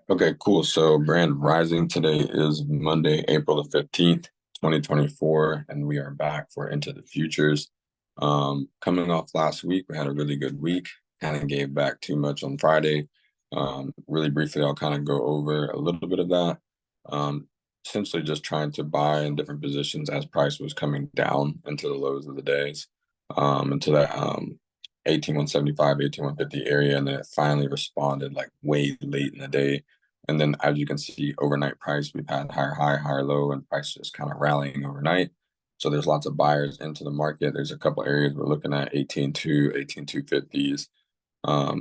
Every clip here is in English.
Okay, cool. So Brand Rising today is Monday, April the 15th, 2024, and we are back for Into the Futures. Coming off last week, we had a really good week, kind of gave back too much on Friday. Really briefly, I'll kind of go over a little bit of that. Um, Essentially just trying to buy in different positions as price was coming down into the lows of the days, into that 18175, 18150 area, and then it finally responded like way late in the day. And then as you can see, overnight price, we've had higher high, higher low, and price just kind of rallying overnight. So there's lots of buyers into the market. There's a couple areas we're looking at 18.2, 18.250s.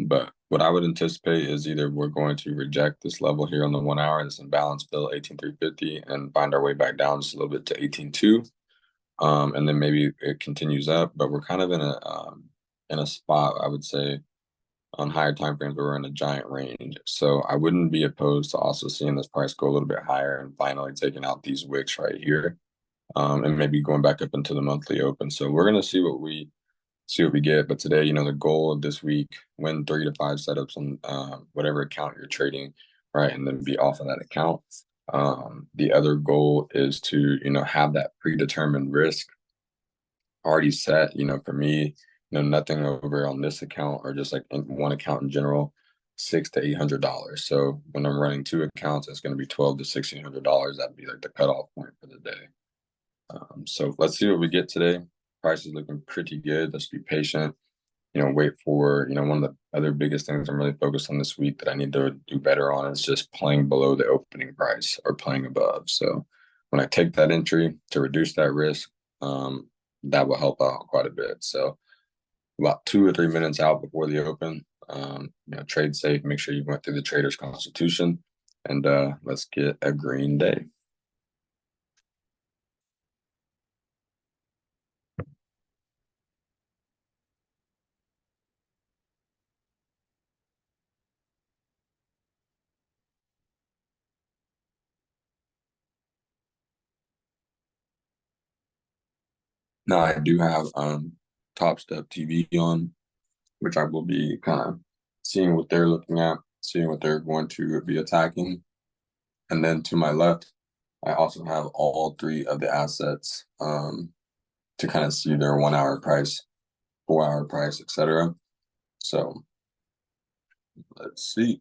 But what I would anticipate is either we're going to reject this level here on the 1 hour, this imbalance fill 18.350, and find our way back down just a little bit to 18.2. And then maybe it continues up, but we're kind of in a spot, I would say, on higher time frames where we're in a giant range. So I wouldn't be opposed to also seeing this price go a little bit higher and finally taking out these wicks right here, and maybe going back up into the monthly open. So we're gonna see what we get. But today, the goal of this week, win 3 to 5 setups on whatever account you're trading, right, and then be off of that account. The other goal is to have that predetermined risk already set. For me, nothing over on this account or just like in one account in general, $600 to $800. So when I'm running two accounts, it's going to be $1,200 to $1,600. That'd be like the cutoff point for the day. So let's see what we get today. Price is looking pretty good. Let's be patient. Wait for, one of the other biggest things I'm really focused on this week that I need to do better on is just playing below the opening price or playing above. So when I take that entry to reduce that risk, that will help out quite a bit. So about 2 or 3 minutes out before the open, trade safe, make sure you went through the trader's constitution, and let's get a green day. Now I do have Top Step TV on, which I will be kind of seeing what they're looking at, seeing what they're going to be attacking. And then to my left, I also have all three of the assets to kind of see their 1 hour price, 4 hour price, etc. So let's see.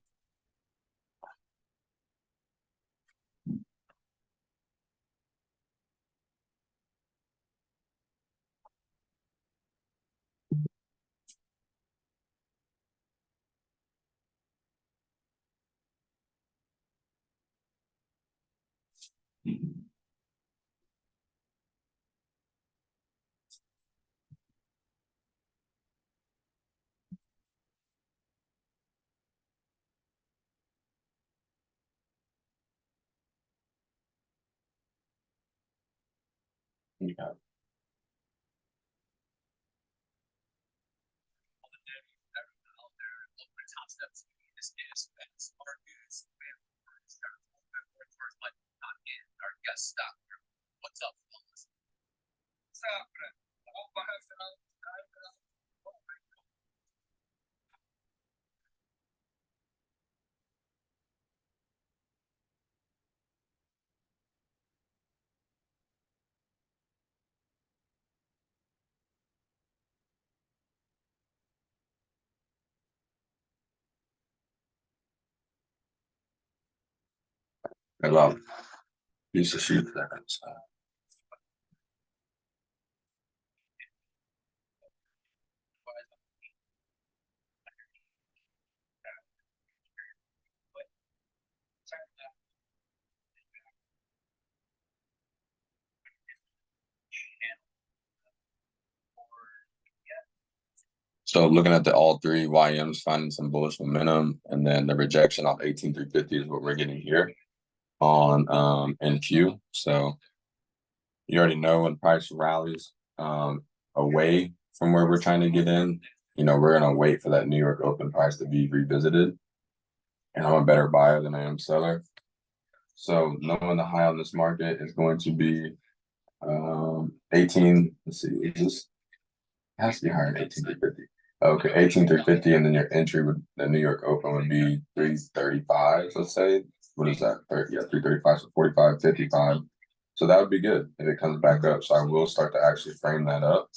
Yeah. About piece of sheet there. So looking at the all three YMs, finding some bullish momentum, and then the rejection off 18350 is what we're getting here on NQ. So you already know when price rallies away from where we're trying to get in, we're gonna wait for that New York open price to be revisited. And I'm a better buyer than I am seller. So knowing the high on this market is going to be 18. Let's see, it has to be higher than 18 to 50. Okay, 18,350, and then your entry would the New York Open would be 335, let's say. What is that? 30, yeah, 335, so 45, 55. So that would be good if it comes back up. So I will start to actually frame that up.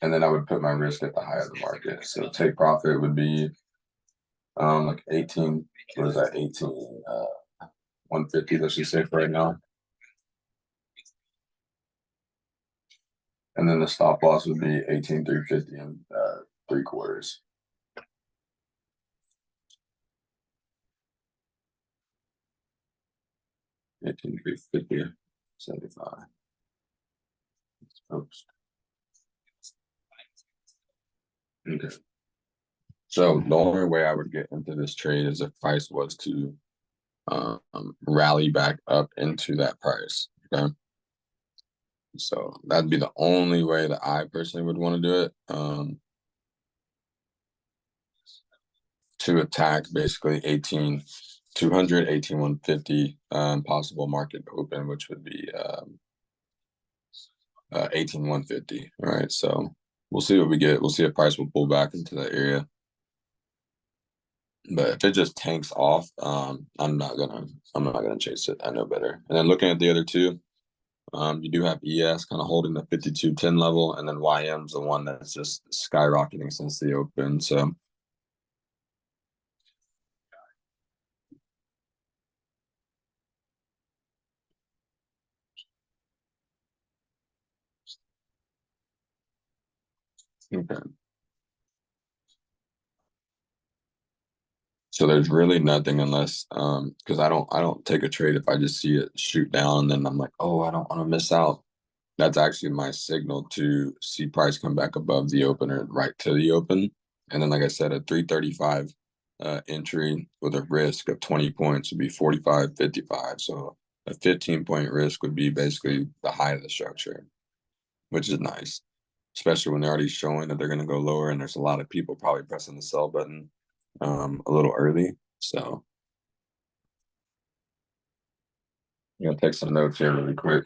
And then I would put my risk at the high of the market. So take profit would be like 18, what is that? 18 150, let's just say for right now. And then the stop loss would be 18,350 and three quarters. 18,350, 75. Oops. Okay. So the only way I would get into this trade is if price was to rally back up into that price. Okay. So that'd be the only way that I personally would want to do it. To attack basically 18,200, 18,150 possible market open, which would be 18,150. All right. So we'll see what we get. We'll see if price will pull back into that area. But if it just tanks off, I'm not gonna chase it. I know better. And then looking at the other two, you do have ES kind of holding the 52.10 level, and then YM's the one that's just skyrocketing since the open. So okay. So there's really nothing unless because I don't take a trade if I just see it shoot down and then I'm like, oh, I don't want to miss out. That's actually my signal to see price come back above the open or right to the open. And then, like I said, a 335 entry with a risk of 20 points would be 45.55. So a 15-point risk would be basically the height of the structure, which is nice, especially when they're already showing that they're going to go lower and there's a lot of people probably pressing the sell button a little early. So I'm going to take some notes here really quick.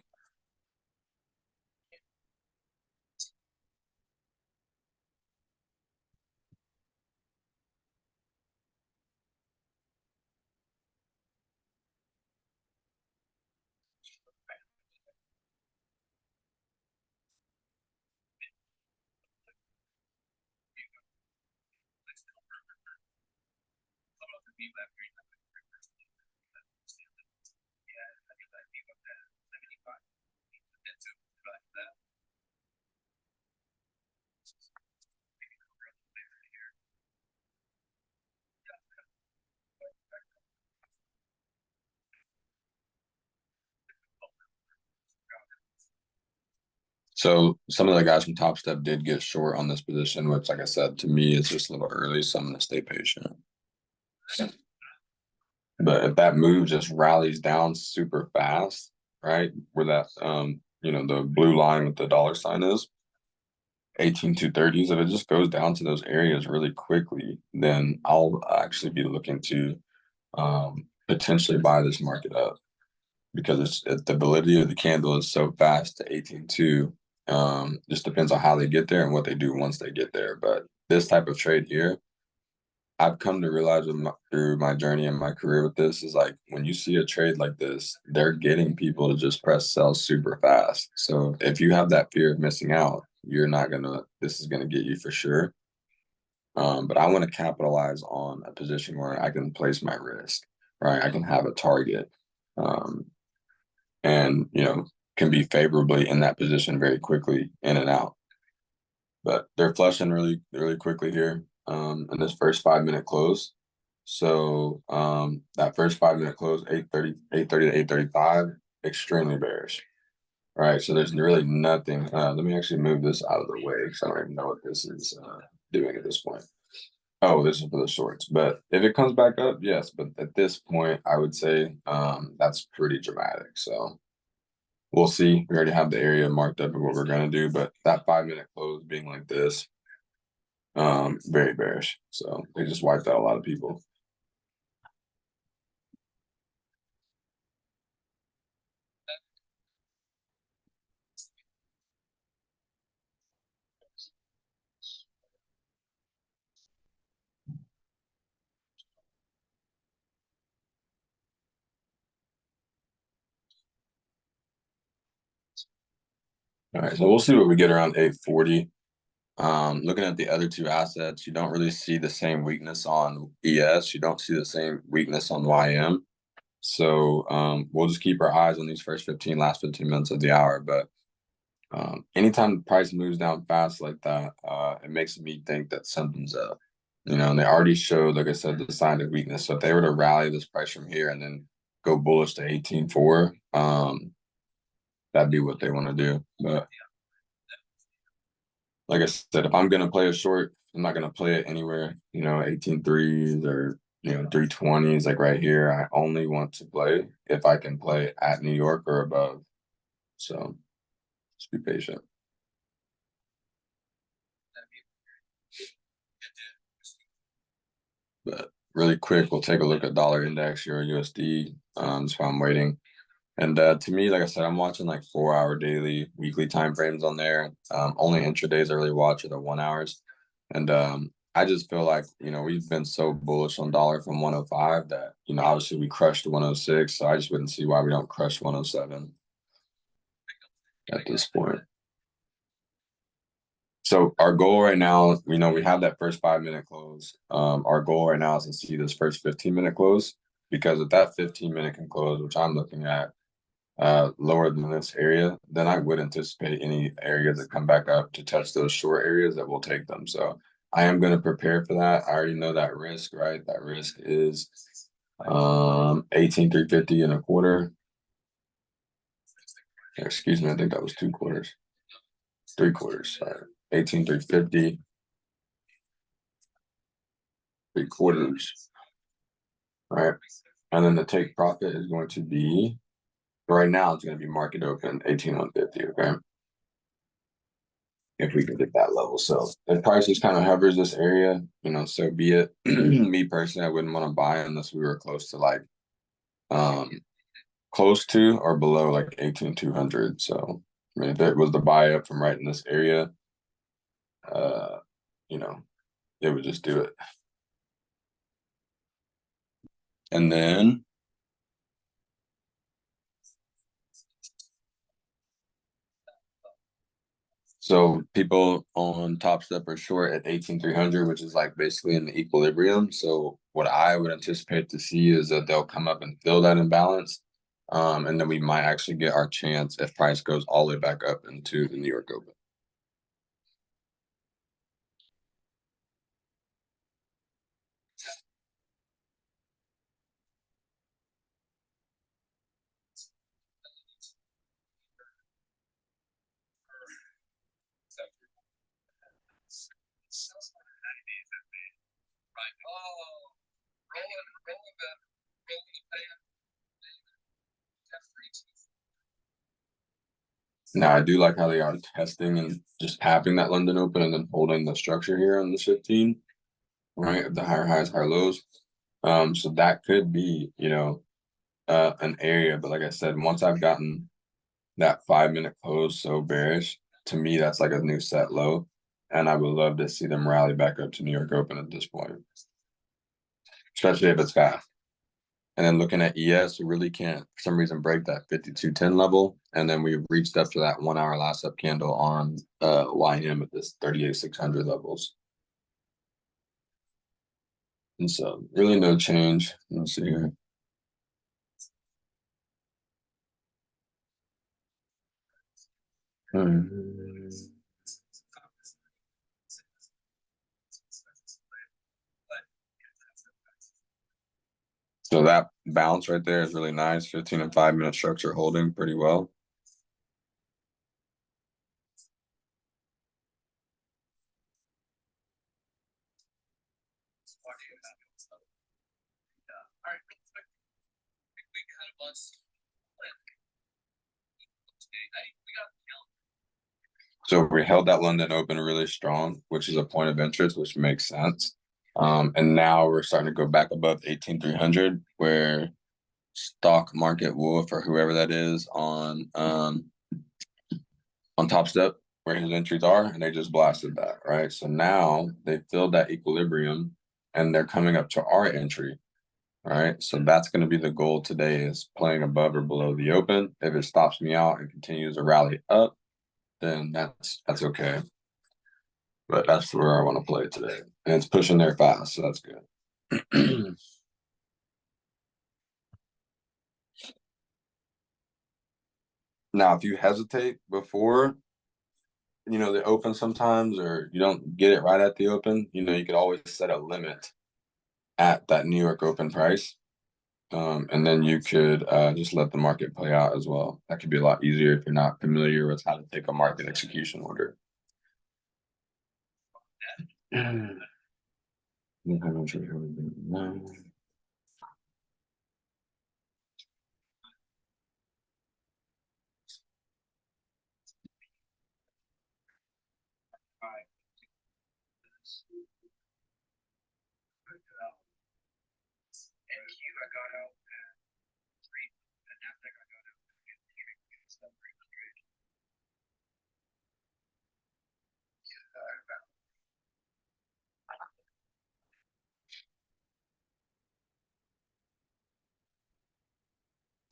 So some of the guys from Top Step did get short on this position, which, like I said, to me is just a little early, so I'm going to stay patient. But if that move just rallies down super fast, right, where that the blue line with the dollar sign is, 18,230s, if it just goes down to those areas really quickly, then I'll actually be looking to potentially buy this market up because the validity of the candle is so fast to 18.2. Just depends on how they get there and what they do once they get there. But this type of trade here, I've come to realize through my journey and my career with this is like when you see a trade like this, they're getting people to just press sell super fast. So if you have that fear of missing out, you're not gonna. This is gonna get you for sure. But I want to capitalize on a position where I can place my risk, right? I can have a target, um, and can be favorably in that position very quickly in and out. But they're flushing really, really quickly here in this first 5 minute close. So that first 5 minute close, 8:30, 8:30 to 8:35, extremely bearish. All right, so there's really nothing. Let me actually move this out of the way because I don't even know what this is doing at this point. Oh, this is for the shorts. But if it comes back up, yes. But at this point, I would say that's pretty dramatic. So we'll see. We already have the area marked up of what we're gonna do, but that 5 minute close being like this, very bearish. So they just wiped out a lot of people. All right, so we'll see what we get around 840. Looking at the other two assets, you don't really see the same weakness on ES. You don't see the same weakness on YM. So we'll just keep our eyes on these last 15 minutes of the hour. But anytime the price moves down fast like that, it makes me think that something's up. And they already showed, like I said, the sign of weakness. So if they were to rally this price from here and then go bullish to 18.4, that'd be what they want to do. But like I said, if I'm gonna play a short, I'm not gonna play it anywhere, 18.3s or 320s, like right here. I only want to play if I can play at New York or above. So just be patient. But really quick, we'll take a look at dollar index, Euro USD. That's why I'm waiting. And to me, like I said, I'm watching like 4-hour daily, weekly time frames on there. Only intradays I really watch are the 1 hours. And I just feel like, we've been so bullish on dollar from 105 that, obviously we crushed 106. So I just wouldn't see why we don't crush 107 at this point. So our goal right now, we have that first 5-minute close. Our goal right now is to see this first 15-minute close, because if that 15-minute can close, which I'm looking at, lower than this area, then I would anticipate any areas that come back up to touch those short areas that will take them. So I am going to prepare for that. I already know that risk, right? That risk is 18,350 and a quarter. Excuse me, I think that was 2 quarters. 3 quarters, sorry. 18,350. 3 quarters. Right. And then the take profit is going to be, right now it's going to be market open 18,150, okay? If we can get that level. So if price just kind of hovers this area, so be it. Me personally, I wouldn't want to buy unless we were close to or below like 18,200. So I mean, if it was the buy up from right in this area, uh, it would just do it. And then so people on Top Step are short at 18,300, which is like basically in the equilibrium. So what I would anticipate to see is that they'll come up and fill that imbalance. And then we might actually get our chance if price goes all the way back up into the New York Open. Now, I do like how they are testing and just tapping that London Open and then holding the structure here on the 15, right? Of the higher highs, higher lows. So that could be, an area. But like I said, once I've gotten that 5-minute close so bearish, to me, that's like a new set low. And I would love to see them rally back up to New York Open at this point, especially if it's fast. And then looking at ES, we really can't, for some reason, break that 52.10 level. And then we reached up to that 1-hour last up candle on YM at this 38,600 levels. And so really no change. Let's see here. So that bounce right there is really nice. 15 and 5-minute structure holding pretty well. So we held that London Open really strong, which is a point of interest, which makes sense. And now we're starting to go back above 18,300, where Stock Market Wolf or whoever that is on Top Step, where his entries are, and they just blasted that, right? So now they filled that equilibrium and they're coming up to our entry. All right. So that's going to be the goal today, is playing above or below the open. If it stops me out and continues to rally up, then that's okay. But that's where I want to play today. And it's pushing there fast, so that's good. Now, if you hesitate before, the open sometimes, or you don't get it right at the open, you could always set a limit at that New York Open price. And then you could just let the market play out as well. That could be a lot easier if you're not familiar with how to take a market execution order.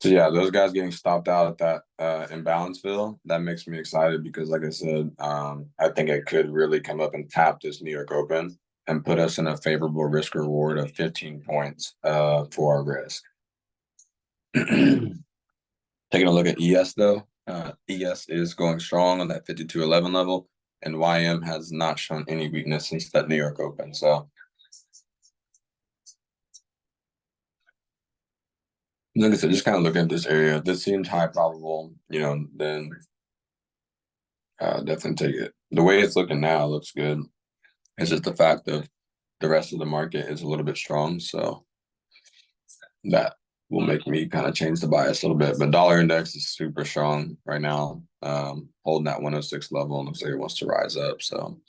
So yeah, those guys getting stopped out at that imbalance fill, that makes me excited because like I said, I think it could really come up and tap this New York Open and put us in a favorable risk reward of 15 points for our risk. Taking a look at ES though, ES is going strong on that 52.11 level, and YM has not shown any weakness since that New York Open. So like I said, just kind of looking at this area. This seems high probable, then definitely take it. The way it's looking now looks good. It's just the fact of the rest of the market is a little bit strong, so that will make me kind of change the bias a little bit. But dollar index is super strong right now, holding that 106 level, and looks like it wants to rise up. So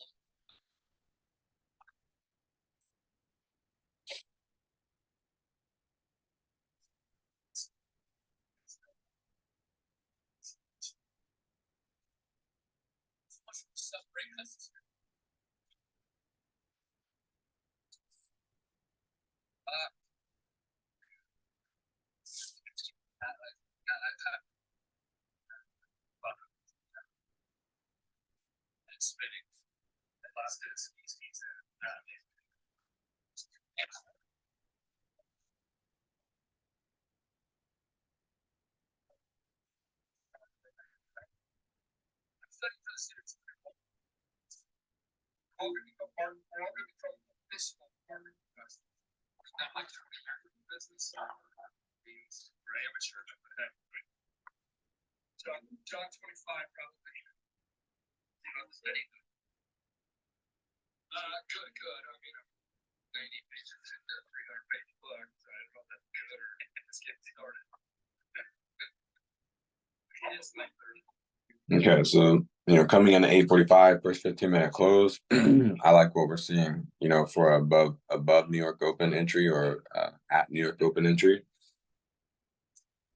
okay, so coming in at 8:45, first 15-minute close. I like what we're seeing, for above New York Open entry or at New York Open entry.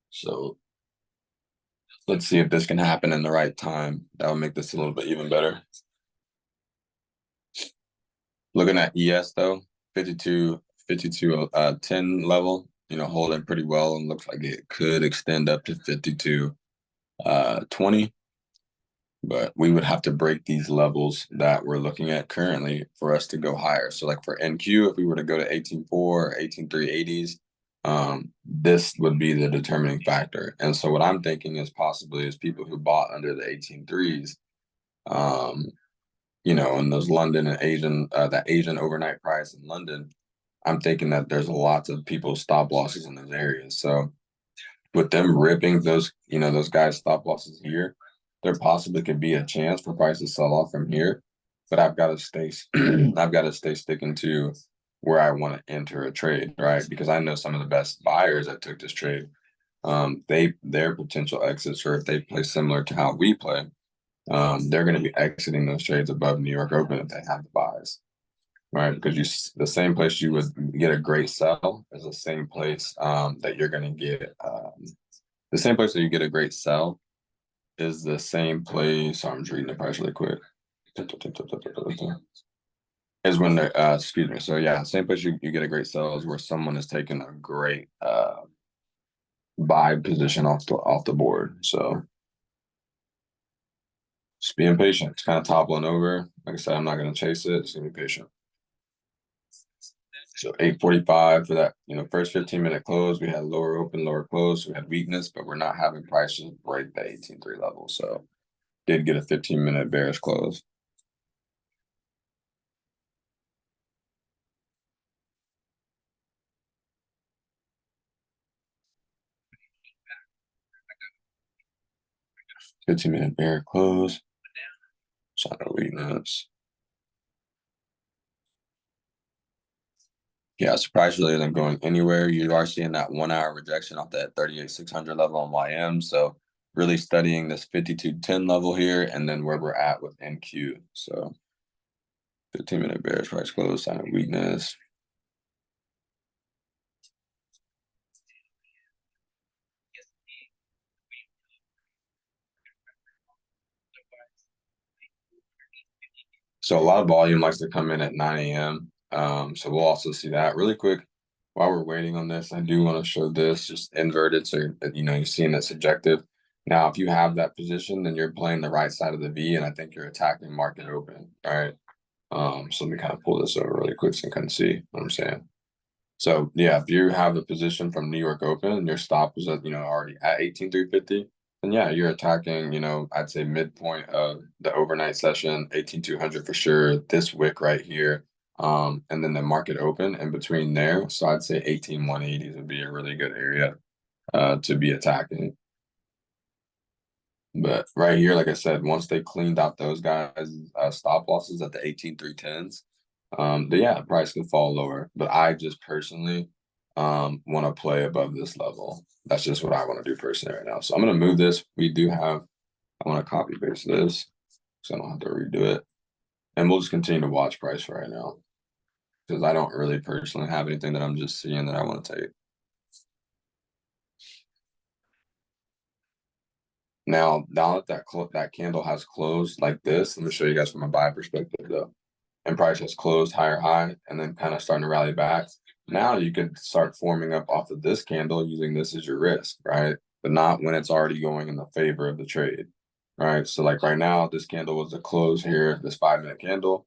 So let's see if this can happen in the right time. That will make this a little bit even better. Looking at ES though, 52 10 level, holding pretty well, and looks like it could extend up to 52 20. But we would have to break these levels that we're looking at currently for us to go higher. So like for NQ, if we were to go to 18.4 or 18.380s, this would be the determining factor. And so what I'm thinking is possibly is people who bought under the 18.3s, in those London and Asian, that Asian overnight price in London, I'm thinking that there's lots of people stop losses in those areas. So with them ripping those guys stop losses here, there possibly could be a chance for prices sell off from here. But I've got to stay I've got to stay sticking to where I want to enter a trade, right? Because I know some of the best buyers that took this trade. Their potential exits, or if they play similar to how we play, they're going to be exiting those trades above New York Open if they have the buys, right? Because the same place you would get a great sell is the same place that you're going to get the same place that you get a great sell is the same place. So I'm just reading the price really quick. Is when they're excuse me. So yeah, same place you get a great sell is where someone is taking a great buy position off the board. So Just being patient. It's kind of toppling over. Like I said, I'm not going to chase it. Just gonna be patient. So 8:45 for that, first 15-minute close. We had lower open, lower close. So we had weakness, but we're not having prices break the 18.3 level. So did get a 15-minute bearish close. $15-minute bear close. Sign of weakness. Yeah, surprise really isn't going anywhere. You are seeing that 1 hour rejection off that 38,600 level on YM. So really studying this 52.10 level here and then where we're at with NQ. So 15-minute bearish price close, sign of weakness. So a lot of volume likes to come in at 9 a.m. So we'll also see that really quick. While we're waiting on this, I do want to show this just inverted. So you're seeing it subjective. Now, if you have that position, then you're playing the right side of the V, and I think you're attacking market open. All right. So let me kind of pull this over really quick so you can see what I'm saying. So yeah, if you have the position from New York Open and your stop was at, already at 18,350, then yeah, you're attacking, I'd say midpoint of the overnight session, 18,200 for sure, this wick right here. And then the market open in between there. So I'd say 18,180 would be a really good area to be attacking. But right here, like I said, once they cleaned out those guys' stop losses at the 18,310s, then yeah, the price can fall lower. But I just personally want to play above this level. That's just what I want to do personally right now. So I'm going to move this. I want to copy paste this so I don't have to redo it. And we'll just continue to watch price for right now because I don't really personally have anything that I'm just seeing that I want to take. Now that candle has closed like this, let me show you guys from a buy perspective though. And price has closed higher high and then kind of starting to rally back. Now you can start forming up off of this candle using this as your risk, right? But not when it's already going in the favor of the trade, right? So like right now, this candle was a close here, this 5-minute candle.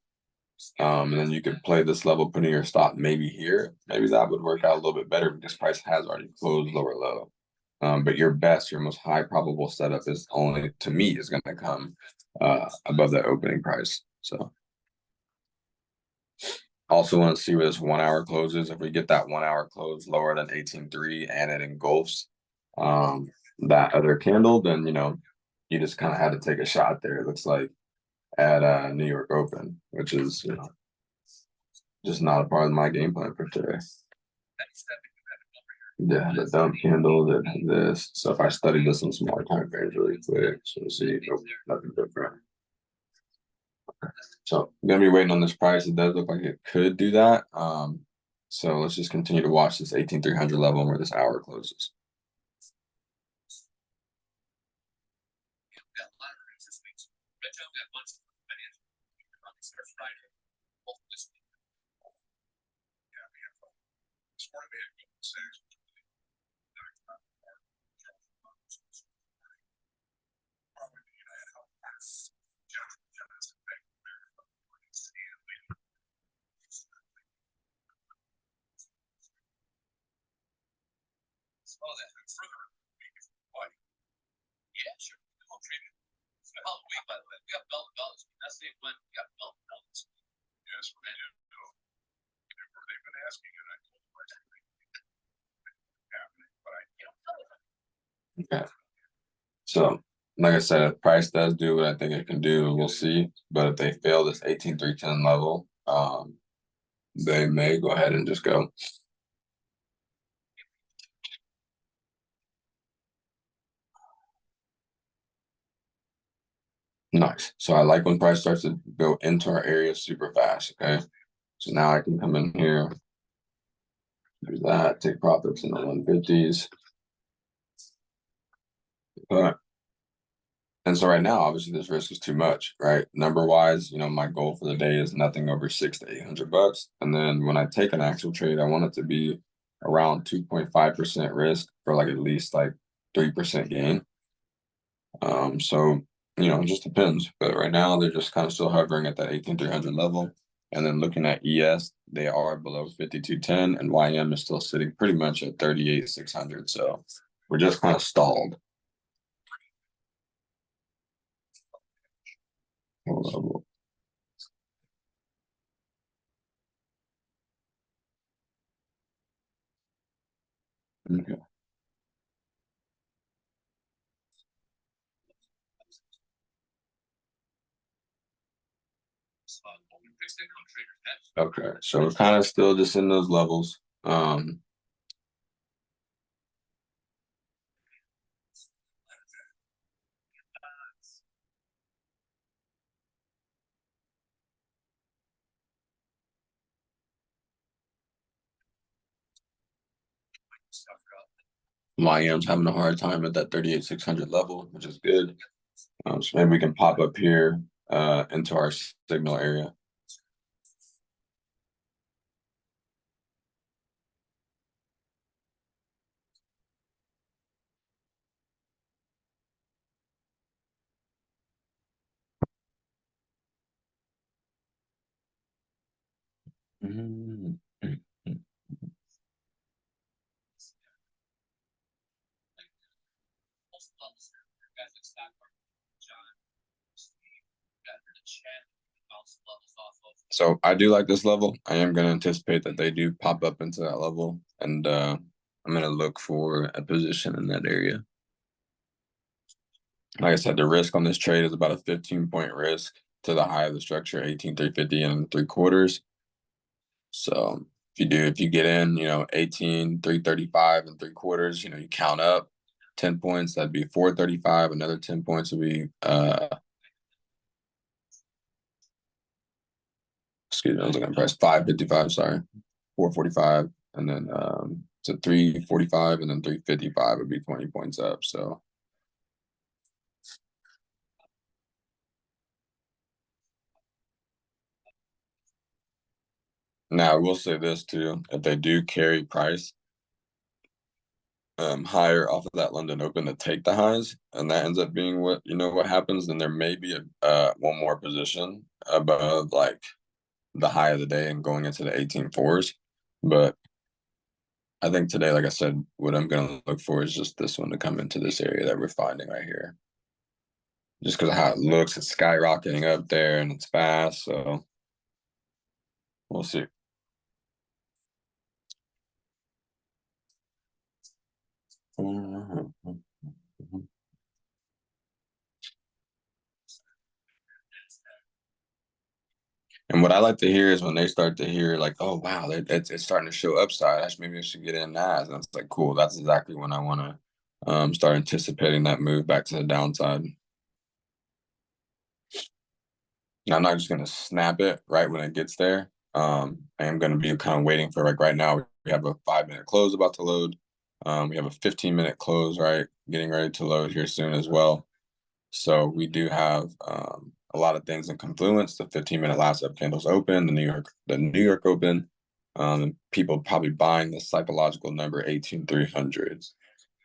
And then you could play this level, putting your stop maybe here. Maybe that would work out a little bit better because price has already closed lower low. But your most high probable setup is only, to me, is going to come above the opening price. So also want to see where this 1 hour closes. If we get that 1 hour close lower than 18.3 and it engulfs that other candle, then you just kind of had to take a shot there. It looks like at New York Open, which is just not a part of my game plan for today. Yeah, the dump candle, this. So if I study this in smaller time frames really quick, so we'll see, nope, nothing different. So I'm gonna be waiting on this price. It does look like it could do that. So let's just continue to watch this 18,300 level where this hour closes. Okay. So like I said, if price does do what I think it can do, we'll see. But if they fail this 18,310 level, they may go ahead and just go. Nice. So I like when price starts to go into our area super fast. Okay. So now I can come in here, do that, take profits in the 150s. But and so right now, obviously, this risk is too much, right? Number wise, my goal for the day is nothing over $600 to $800. And then when I take an actual trade, I want it to be around 2.5% risk for like at least like 3% gain. So it just depends. But right now they're just kind of still hovering at that 18,300 level. And then looking at ES, they are below 5210, and YM is still sitting pretty much at 38,600. So we're just kind of stalled. Okay. Okay, so we're kind of still just in those levels. YM's having a hard time at that 38,600 level, which is good. So maybe we can pop up here into our signal area. Mm-hmm. So I do like this level. I am going to anticipate that they do pop up into that level, and I'm going to look for a position in that area. Like I said, the risk on this trade is about a 15-point risk to the high of the structure, 18,350 and 3/4. So if you get in, 18,335 and 3/4, you count up 10 points, that'd be 435. Another 10 points would be excuse me, I was looking at price 555, sorry. 445, and then so 345 and then 355 would be 20 points up. So now I will say this too, if they do carry price higher off of that London Open to take the highs, and that ends up being what happens, then there may be one more position above like the high of the day and going into the 18.4s. But I think today, like I said, what I'm gonna look for is just this one to come into this area that we're finding right here. Just because of how it looks, it's skyrocketing up there and it's fast, so we'll see. And what I like to hear is when they start to hear like, oh wow, it's starting to show upside. Maybe I should get in NAS. And it's like, cool. That's exactly when I want to start anticipating that move back to the downside. Now, I'm not just gonna snap it right when it gets there. I am gonna be kind of waiting for like right now. We have a 5-minute close about to load. We have a 15-minute close, right, getting ready to load here soon as well. So we do have a lot of things in confluence. The 15-minute last up candles open, the New York Open, people probably buying the psychological number 18,300.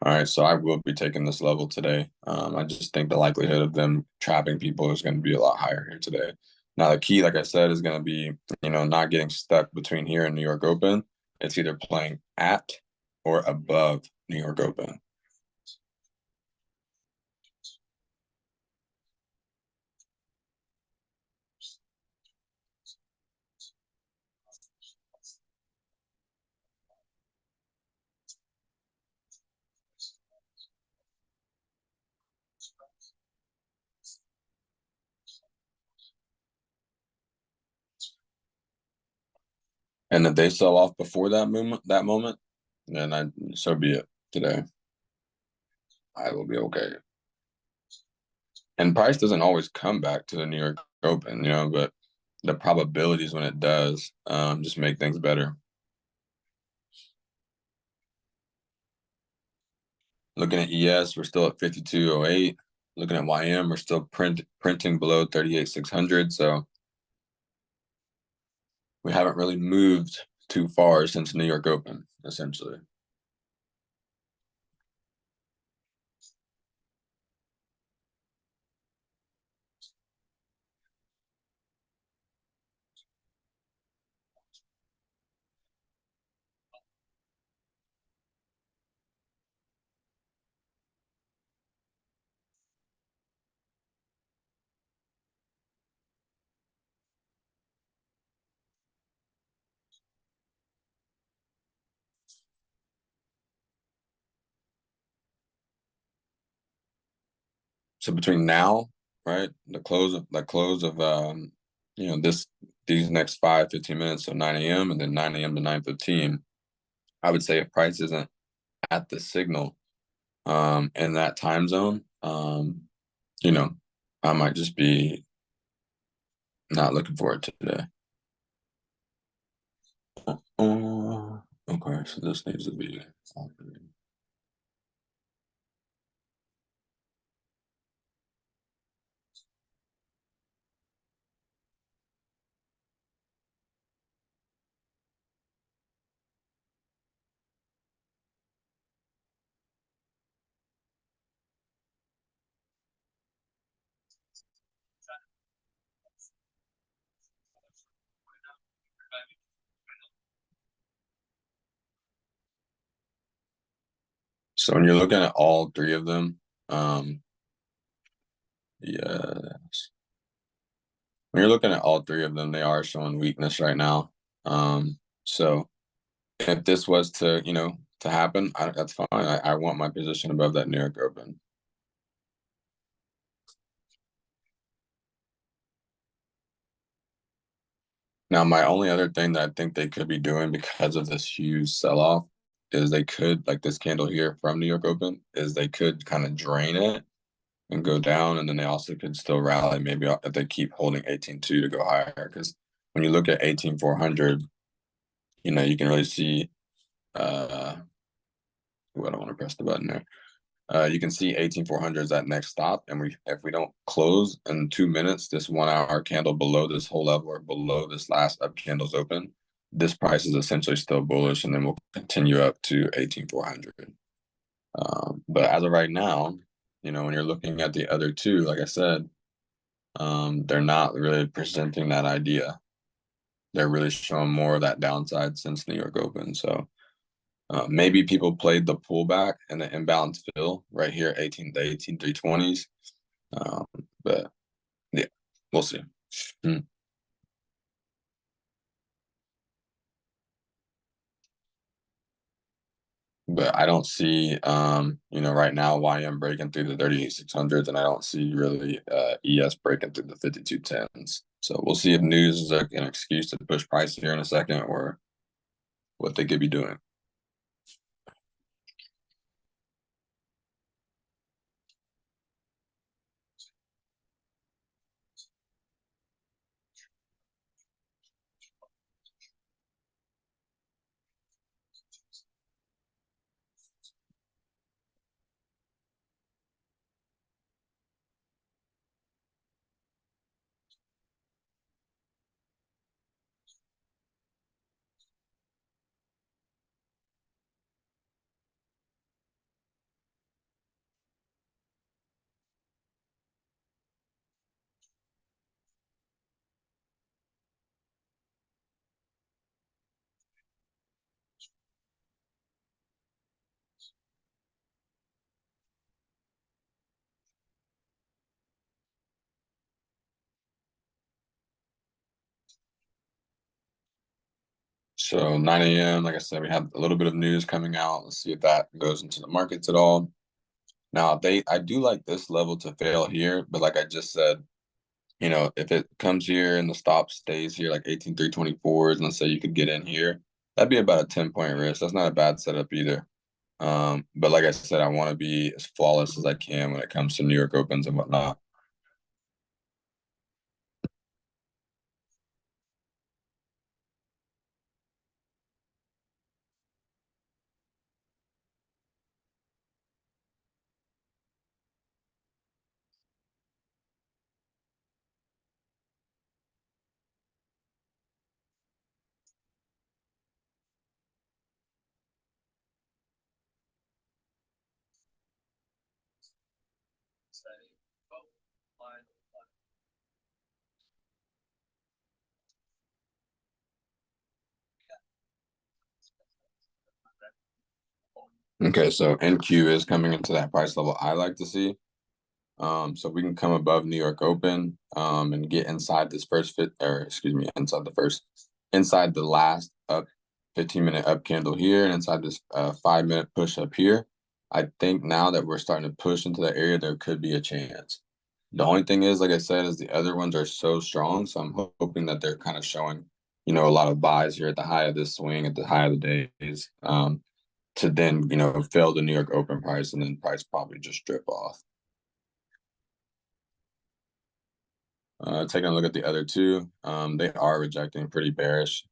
All right, so I will be taking this level today. I just think the likelihood of them trapping people is going to be a lot higher here today. Now, the key, like I said, is going to be, not getting stuck between here and New York Open. It's either playing at or above New York Open. And if they sell off before that moment, then so be it today. I will be okay. And price doesn't always come back to the New York Open, but the probabilities when it does just make things better. Looking at ES, we're still at 5208. Looking at YM, we're still printing below 38,600. So we haven't really moved too far since New York Open, essentially. So between now, right, the close of these next 5-15 minutes, so 9 a.m. and then 9 a.m. to 9:15, I would say if price isn't at the signal in that time zone, you know, I might just be not looking forward to today. Okay, so this needs to be. So when you're looking at all three of them, yes, when you're looking at all three of them, they are showing weakness right now. So if this was to happen, that's fine. I want my position above that New York Open. Now, my only other thing that I think they could be doing because of this huge sell-off is they could, like this candle here from New York Open, is they could kind of drain it and go down, and then they also could still rally maybe if they keep holding 18.2 to go higher. Because when you look at 18,400, you can really see. I don't want to press the button there. You can see 18,400 is that next stop, and if we don't close in 2 minutes, this 1 hour candle below this whole level or below this last up candle's open, this price is essentially still bullish, and then we'll continue up to 18,400. But as of right now, when you're looking at the other two, like I said, they're not really presenting that idea. They're really showing more of that downside since New York Open. So maybe people played the pullback and the imbalance fill right here, 18 320s. Um, but yeah, we'll see. Mm. But I don't see, right now YM breaking through the 38,600s, and I don't see really ES breaking through the 5210s. So we'll see if news is an excuse to push price here in a second, or what they could be doing. So 9 a.m., like I said, we have a little bit of news coming out. Let's see if that goes into the markets at all. Now, I do like this level to fail here, but like I just said, if it comes here and the stop stays here, like 18,324s, let's say you could get in here, that'd be about a 10-point risk. That's not a bad setup either. But like I said, I want to be as flawless as I can when it comes to New York Opens and whatnot. Okay, so NQ is coming into that price level I like to see. So we can come above New York Open, and get inside this first fit, or excuse me, inside the last up 15-minute up candle here, and inside this 5-minute push up here. I think now that we're starting to push into that area, there could be a chance. The only thing is, like I said, is the other ones are so strong. So I'm hoping that they're kind of showing, a lot of buys here at the high of this swing, at the high of the days, to then, fail the New York Open price and then price probably just drip off. Taking a look at the other two, they are rejecting pretty bearish.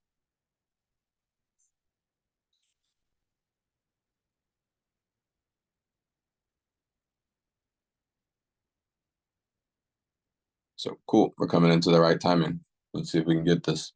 So cool. We're coming into the right timing. Let's see if we can get this.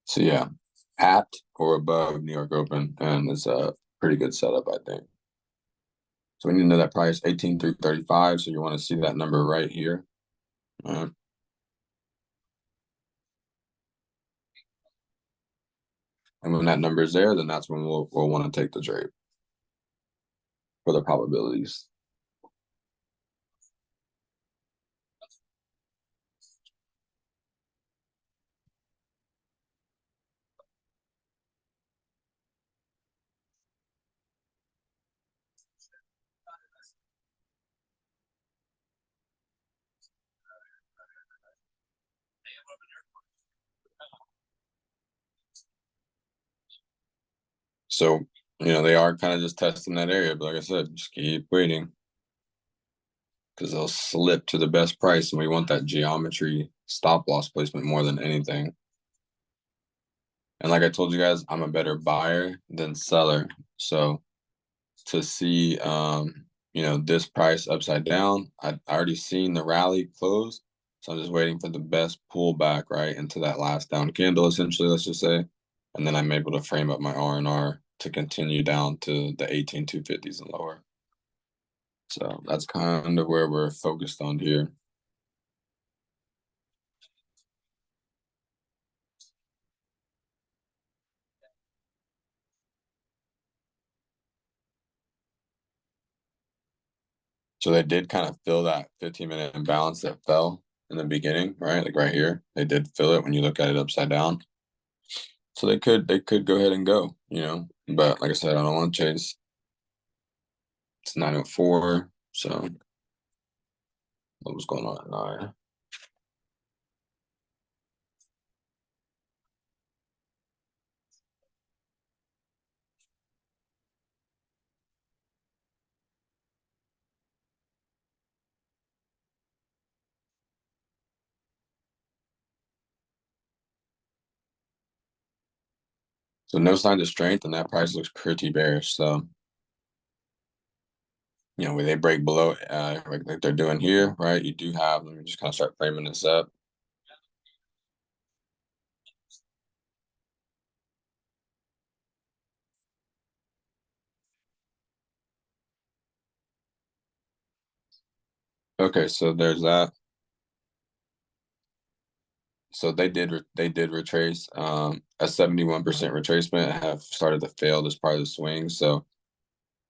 So yeah, at or above New York Open, and it's a pretty good setup, I think. So we need to know that price 18,335. So you want to see that number right here. Uh, and when that number is there, then that's when we'll want to take the trade for the probabilities. So, they are kind of just testing that area, but like I said, just keep waiting because they'll slip to the best price, and we want that geometry stop loss placement more than anything. And like I told you guys, I'm a better buyer than seller. So to see this price upside down, I already seen the rally close. So I'm just waiting for the best pullback right into that last down candle, essentially, let's just say. And then I'm able to frame up my R&R to continue down to the 18,250s and lower. So that's kind of where we're focused on here. So they did kind of fill that 15-minute imbalance that fell in the beginning, right? Like right here, they did fill it when you look at it upside down. So they could go ahead and go, But like I said, I don't want to chase. It's 9:04. So what was going on at 9? So no signs of strength, and that price looks pretty bearish. So when they break below, like they're doing here, right? You do have. Let me just kind of start framing this up. Okay, so there's that. So they did retrace. A 71% retracement have started to fail as part of the swing. So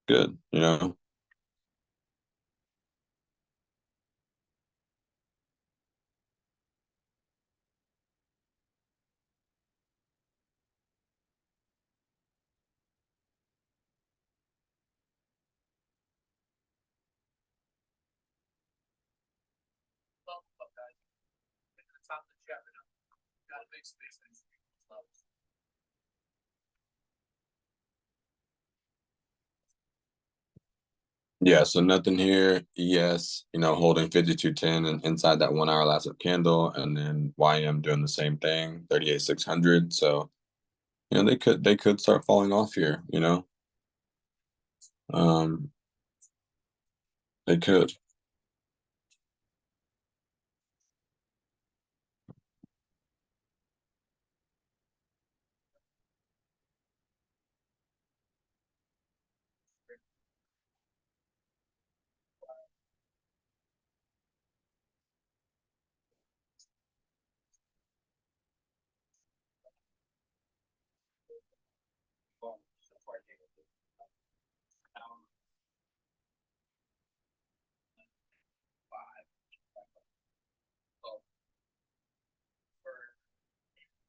good. Yeah, so nothing here. ES, holding 5210 and inside that 1 hour last up candle, and then YM doing the same thing, 38,600. So, they could start falling off here. Um, they could.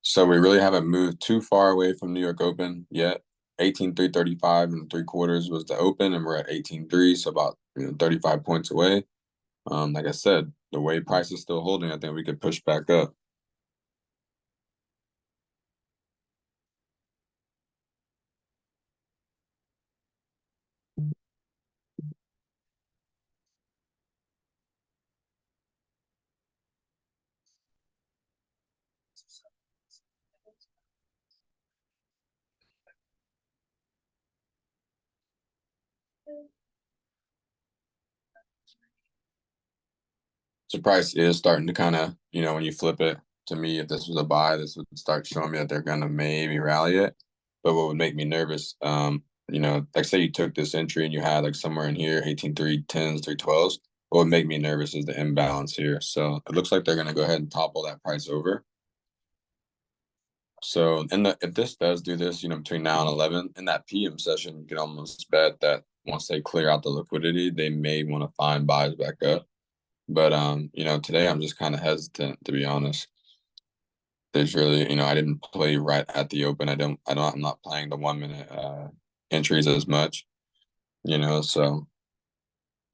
So we really haven't moved too far away from New York Open yet. 18,335 and 3/4 was the open, and we're at 18,3, so about 35 points away. Like I said, the way price is still holding, I think we could push back up. So price is starting to kind of, when you flip it to me, if this was a buy, this would start showing me that they're gonna maybe rally it. But what would make me nervous, like say you took this entry and you had like somewhere in here, 18,310s, 3/12s. What would make me nervous is the imbalance here. So it looks like they're gonna go ahead and topple that price over. So if this does do this, between now and 11 in that PM session, you can almost bet that once they clear out the liquidity, they may want to find buys back up. But today I'm just kind of hesitant, to be honest. There's really, I didn't play right at the open. I'm not playing the 1 minute entries as much, so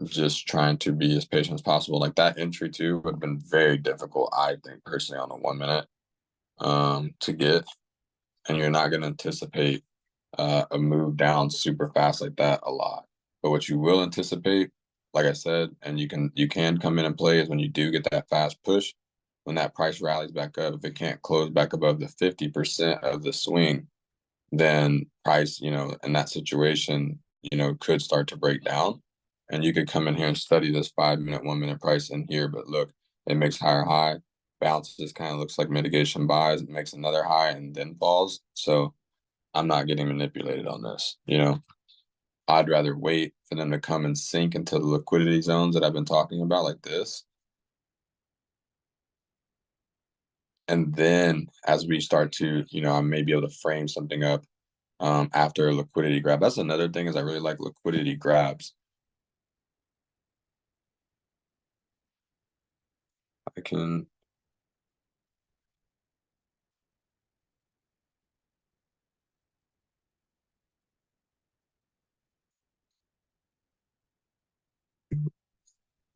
just trying to be as patient as possible. Like that entry too would have been very difficult, I think, personally, on the 1 minute to get. And you're not going to anticipate a move down super fast like that a lot. But what you will anticipate, like I said, and you can come in and play is when you do get that fast push, when that price rallies back up, if it can't close back above the 50% of the swing, then price, in that situation, could start to break down. And you could come in here and study this 5 minute, 1 minute price in here, but look, it makes higher high, bounces, kind of looks like mitigation buys, it makes another high and then falls. So I'm not getting manipulated on this. I'd rather wait for them to come and sink into the liquidity zones that I've been talking about, like this. And then as we start to, I may be able to frame something up after a liquidity grab. That's another thing is I really like liquidity grabs. I can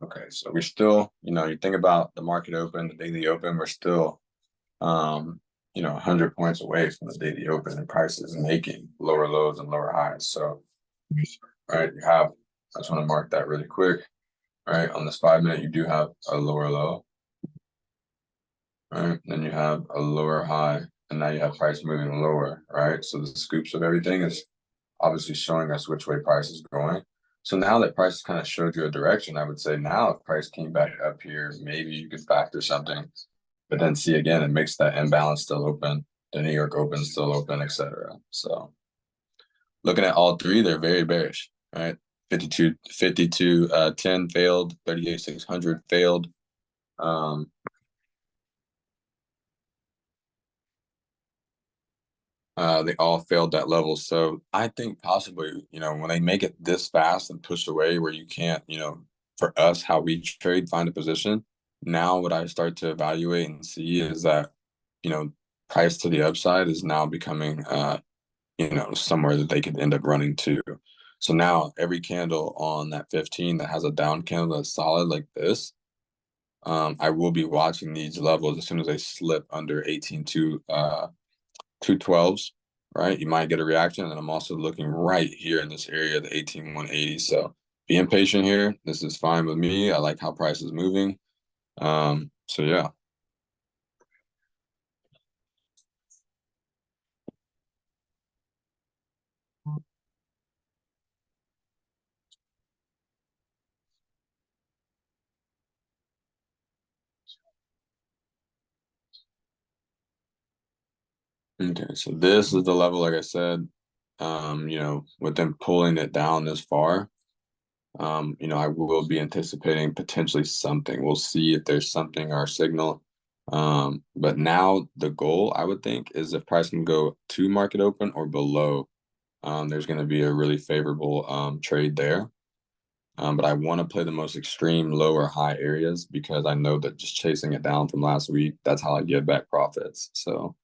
Okay, so we're still, you think about the market open, the daily open, we're still 100 points away from the daily open and prices making lower lows and lower highs. So, right, I just want to mark that really quick. Right, on this 5 minute, you do have a lower low, right? Then you have a lower high, and now you have price moving lower, right? So the scoops of everything is obviously showing us which way price is going. So now that price kind of showed you a direction, I would say now if price came back up here, maybe you could factor something, but then see again, it makes that imbalance still open, the New York Open still open, etc. So looking at all three, they're very bearish, right? 52, 10 failed, 38, 600 failed. They all failed that level. So I think possibly, when they make it this fast and push away where you can't, for us, how we trade, find a position. Now, what I start to evaluate and see is that, price to the upside is now becoming, somewhere that they could end up running to. So now every candle on that 15 that has a down candle that's solid like this, I will be watching these levels as soon as they slip under 18 212s, right? You might get a reaction. And I'm also looking right here in this area, the 18,180. So be impatient here. This is fine with me. I like how price is moving. So yeah. Okay, so this is the level, like I said, with them pulling it down this far, I will be anticipating potentially something. We'll see if there's something or a signal. But now the goal, I would think, is if price can go to market open or below there's going to be a really favorable trade there. But I want to play the most extreme low or high areas because I know that just chasing it down from last week, that's how I get back profits. So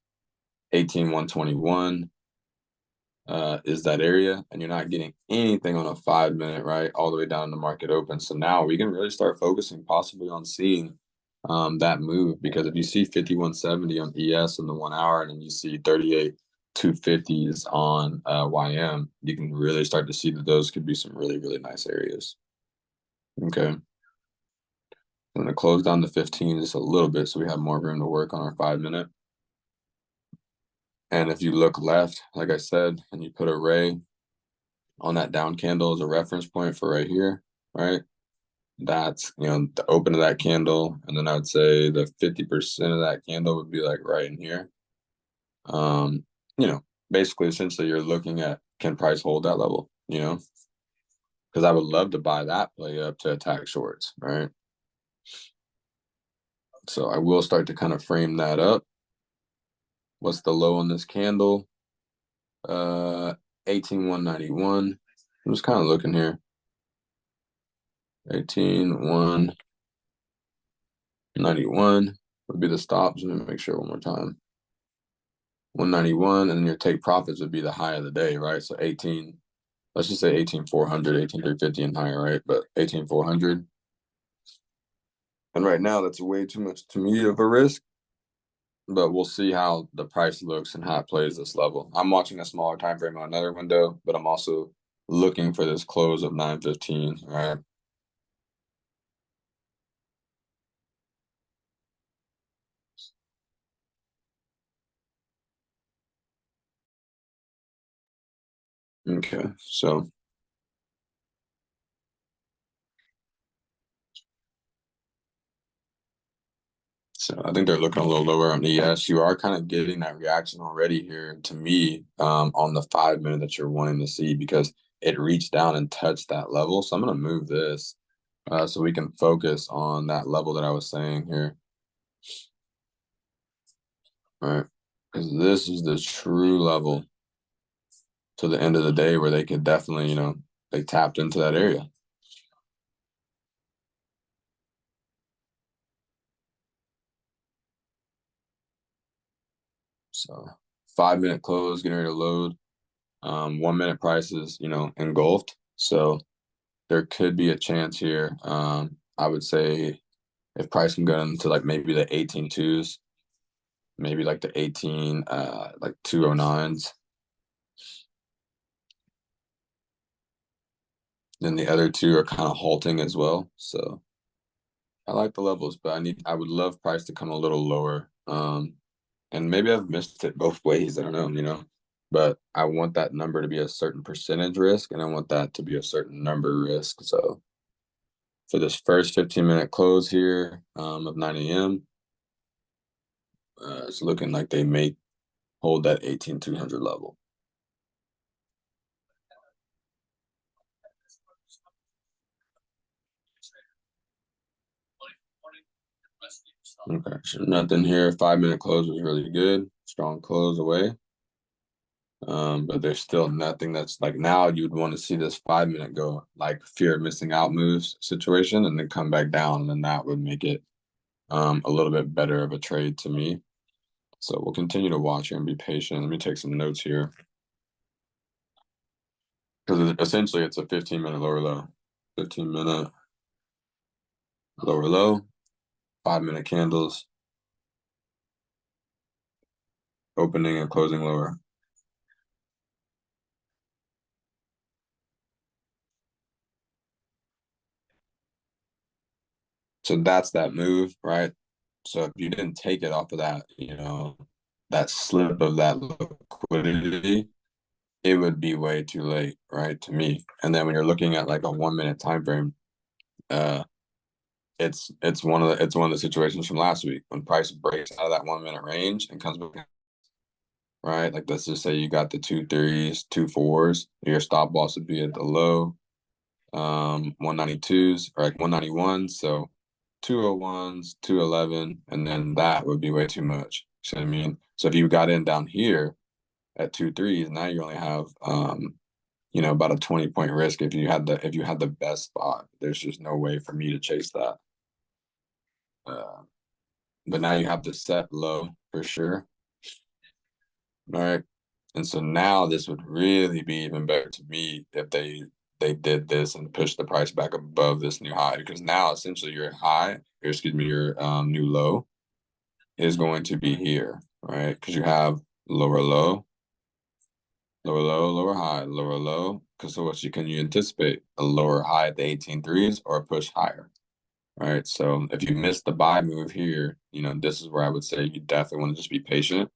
18,121 is that area, and you're not getting anything on a 5 minute, right, all the way down to market open. So now we can really start focusing possibly on seeing that move, because if you see 5170 on ES in the 1 hour and then you see 38 250s on YM, you can really start to see that those could be some really, really nice areas. Okay. I'm going to close down the 15 just a little bit so we have more room to work on our 5 minute. And if you look left, like I said, and you put a ray on that down candle as a reference point for right here, right? That's, the open of that candle. And then I would say the 50% of that candle would be like right in here. Um, basically, essentially, you're looking at, can price hold that level, because I would love to buy that play up to attack shorts, right? So I will start to kind of frame that up. What's the low on this candle? 18,191. I'm just kind of looking here. 18,191 would be the stops. Let me make sure one more time. 191, and then your take profits would be the high of the day, right? So 18, let's just say 18,400, 18,350 and higher, right? But 18,400. And right now, that's way too much to me of a risk. But we'll see how the price looks and how it plays this level. I'm watching a smaller time frame on another window, but I'm also looking for this close of 915, right? Okay, so I think they're looking a little lower on ES. You are kind of getting that reaction already here to me on the 5 minute that you're wanting to see, because it reached down and touched that level. So I'm going to move this so we can focus on that level that I was saying here. All right, because this is the true level to the end of the day where they could definitely, they tapped into that area. So 5 minute close, getting ready to load. 1 minute prices, engulfed. So there could be a chance here. I would say if price can go into like maybe the 18.2s, maybe like the 18, like 209s. Then the other two are kind of halting as well. So I like the levels, but I would love price to come a little lower. And maybe I've missed it both ways. I don't know, but I want that number to be a certain percentage risk, and I want that to be a certain number risk. So for this first 15-minute close here of 9 a.m., it's looking like they may hold that 18,200 level. Okay, so nothing here. 5 minute close was really good. Strong close away. But there's still nothing that's like, now you'd want to see this 5 minute go like fear of missing out moves situation and then come back down, and then that would make it a little bit better of a trade to me. So we'll continue to watch here and be patient. Let me take some notes here, because essentially it's a 15-minute lower low, 15-minute lower low, 5 minute candles, opening and closing lower. So that's that move, right? So if you didn't take it off of that, that slip of that liquidity, it would be way too late, right, to me. And then when you're looking at like a 1 minute time frame, it's one of the situations from last week when price breaks out of that 1 minute range and comes back, right? Like let's just say you got the 2 3s, 2 4s, your stop loss would be at the low, 192s or like 191. So 201s, 211, and then that would be way too much. You know what I mean? So if you got in down here at 2 3s, now you only have about a 20-point risk if you had the best spot. There's just no way for me to chase that. But now you have to set low for sure. All right. And so now this would really be even better to me if they did this and pushed the price back above this new high, because now essentially your new low is going to be here, right? Because you have lower low, lower low, lower high, lower low. Because so can you anticipate a lower high at the 18.3s or a push higher? Right. So if you miss the buy move here, this is where I would say you definitely want to just be patient,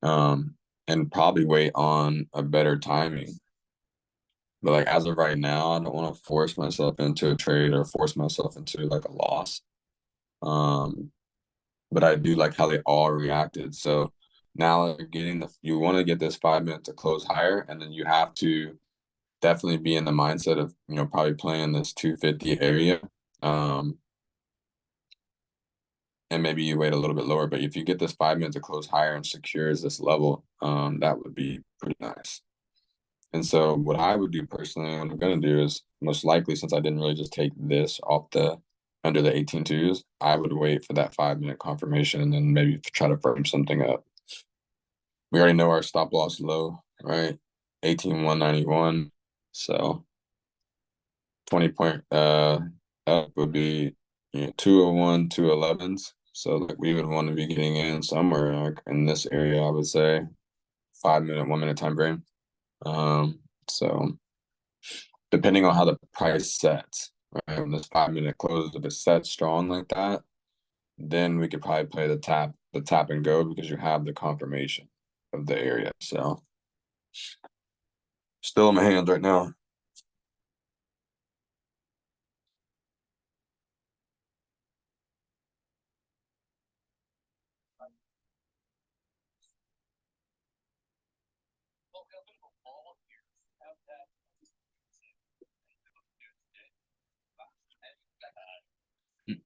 and probably wait on a better timing. But like as of right now, I don't want to force myself into a trade or force myself into like a loss. But I do like how they all reacted. So now you want to get this 5 minute to close higher, and then you have to definitely be in the mindset of, probably playing this 250 area. And maybe you wait a little bit lower, but if you get this 5 minute to close higher and secures this level, that would be pretty nice. And so what I would do personally, what I'm going to do is most likely, since I didn't really just take this off under the 18.2s, I would wait for that 5 minute confirmation and then maybe try to firm something up. We already know our stop loss low, right? 18,191. So 20-point up would be 201, 211s. So like we would want to be getting in somewhere like in this area, I would say 5 minute, 1 minute time frame. So depending on how the price sets, right? When this 5 minute closes, if it sets strong like that, then we could probably play the tap and go, because you have the confirmation of the area. So still in my hands right now.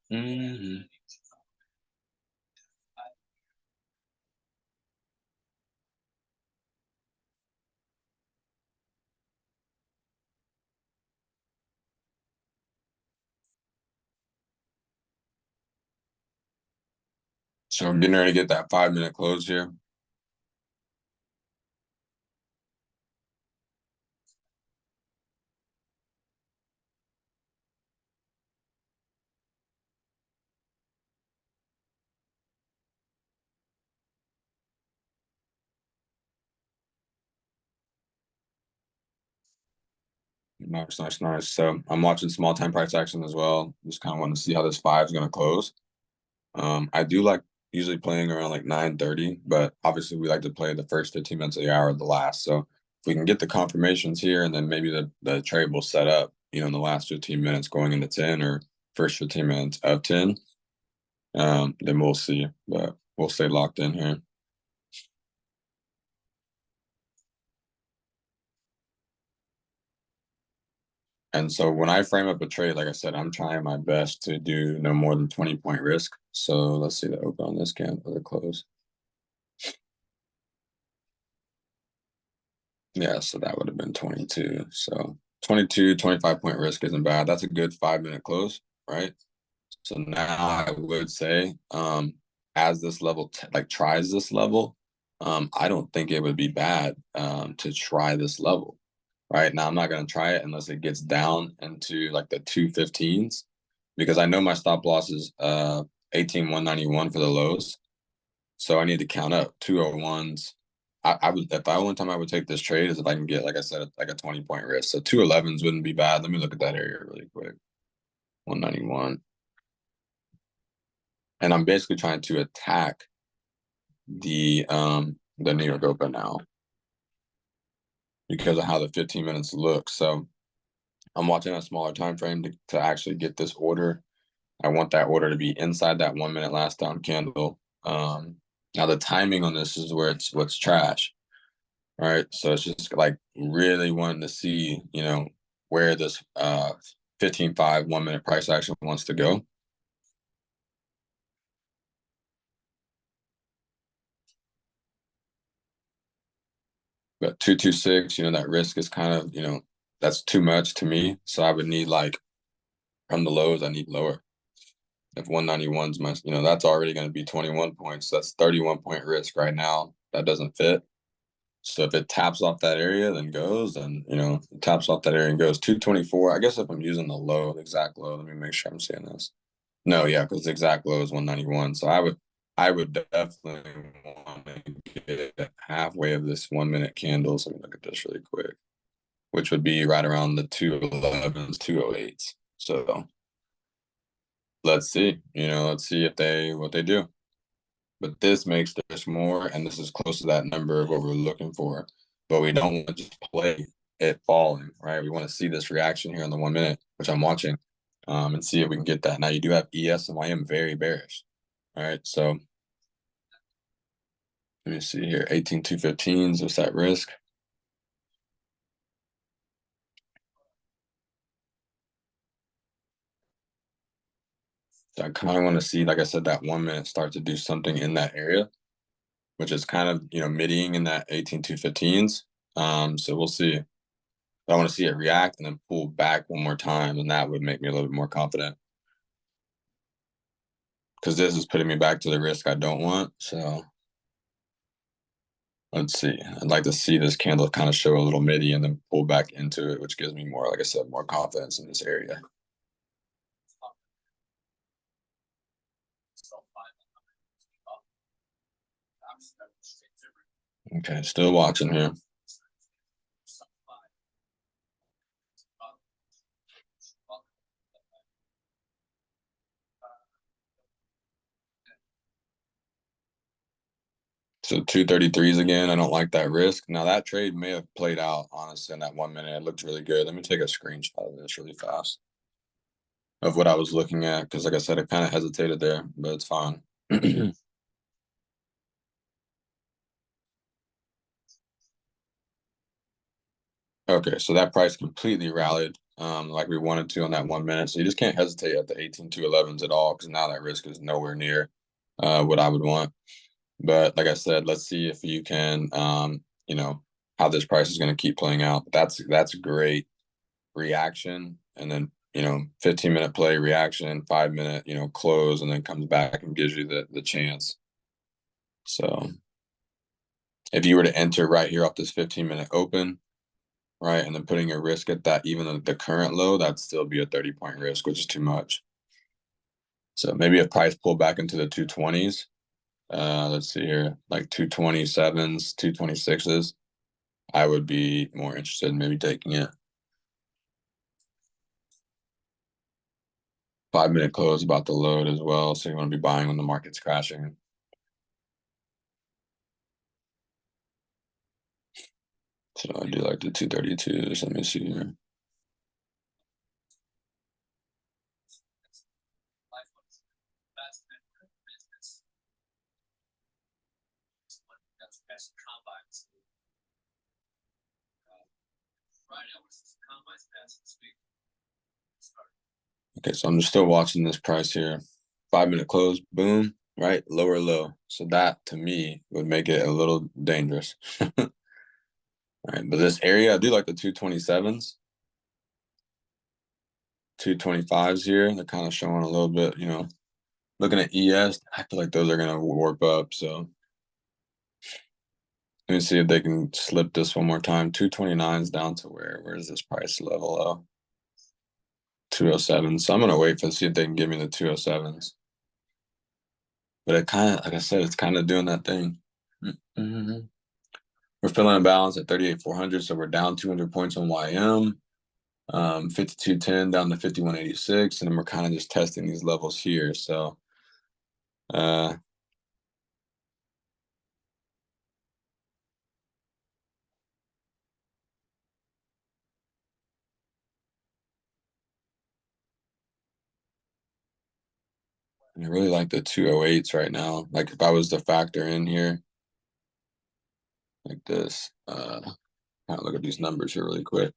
Mm-hmm. So I'm getting ready to get that 5 minute close here. Nice, nice, nice. So I'm watching small time price action as well. Just kind of want to see how this 5 is going to close. I do like usually playing around like 9:30, but obviously we like to play the first 15 minutes of the hour, the last. So if we can get the confirmations here, and then maybe the trade will set up, in the last 15 minutes going into 10, or first 15 minutes of 10, then we'll see. But we'll stay locked in here. And so when I frame up a trade, like I said, I'm trying my best to do no more than 20-point risk. So let's see the open on this candle, the close. Yeah, so that would have been 22. So 22, 25-point risk isn't bad. That's a good 5 minute close, right? So now I would say, as this level tries this level, I don't think it would be bad to try this level. Right now, I'm not going to try it unless it gets down into like the 215s, because I know my stop loss is 18,191 for the lows. So I need to count up 201s. I would, if I one time I would take this trade is if I can get, like I said, like a 20-point risk. So 211s wouldn't be bad. Let me look at that area really quick. 191. And I'm basically trying to attack the New York Open now because of how the 15 minutes look. So I'm watching a smaller time frame to actually get this order. I want that order to be inside that 1 minute last down candle. Now the timing on this is where what's trash. All right. So it's just like really wanting to see, where this 15.5 1 minute price action wants to go. But 226, that risk is kind of, that's too much to me. So I would need like from the lows, I need lower. If 191's my, that's already going to be 21 points. That's 31-point risk right now. That doesn't fit. So if it taps off that area, then goes, and it taps off that area and goes 224. I guess if I'm using the exact low, let me make sure I'm seeing this. No, yeah, because the exact low is 191. So I would definitely want to get halfway of this 1 minute candle. So let me look at this really quick, which would be right around the 211s, 208s. So let's see, let's see what they do. But this makes this more, and this is close to that number of what we're looking for. But we don't want to just play it falling, right? We want to see this reaction here in the 1 minute, which I'm watching, and see if we can get that. Now you do have ES and YM very bearish. All right, so let me see here. 18,215s, what's that risk? So I kind of want to see, like I said, that 1 minute start to do something in that area, which is kind of, middying in that 18,215s. So we'll see. I want to see it react and then pull back one more time, and that would make me a little bit more confident. Because this is putting me back to the risk I don't want. So let's see. I'd like to see this candle kind of show a little midi and then pull back into it, which gives me more, like I said, more confidence in this area. Okay, still watching here. So 233s again. I don't like that risk. Now that trade may have played out, honestly, in that 1 minute. It looked really good. Let me take a screenshot of this really fast of what I was looking at, because like I said, I kind of hesitated there, but it's fine. Okay, so that price completely rallied, like we wanted to on that 1 minute. So you just can't hesitate at the 18,211s at all, because now that risk is nowhere near what I would want. But like I said, let's see if you can, how this price is going to keep playing out. That's great reaction, and then 15-minute play reaction, 5 minute close, and then comes back and gives you the chance. So if you were to enter right here off this 15-minute open, right, and then putting a risk at that, even the current low, that'd still be a 30-point risk, which is too much. So maybe a price pull back into the 220s. Let's see here, like 227s, 226s. I would be more interested in maybe taking it. 5 minute close about to load as well, so you want to be buying when the market's crashing. So I do like the 232s. Let me see here. Okay, so I'm just still watching this price here. 5 minute close, boom, right, lower low. So that to me would make it a little dangerous. All right, but this area, I do like the 227s, 225s here. They're kind of showing a little bit, looking at ES, I feel like those are going to warp up. So let me see if they can slip this one more time. 229s down to where? Where's this price level? 207. So I'm going to wait for see if they can give me the 207s. But it kind of, like I said, it's kind of doing that thing. Mm-hmm. We're filling a balance at 38,400, so we're down 200 points on YM. 5210 down to 5186, and then we're kind of just testing these levels here. So I really like the 208s right now. Like if I was to factor in here like this, kind of look at these numbers here really quick.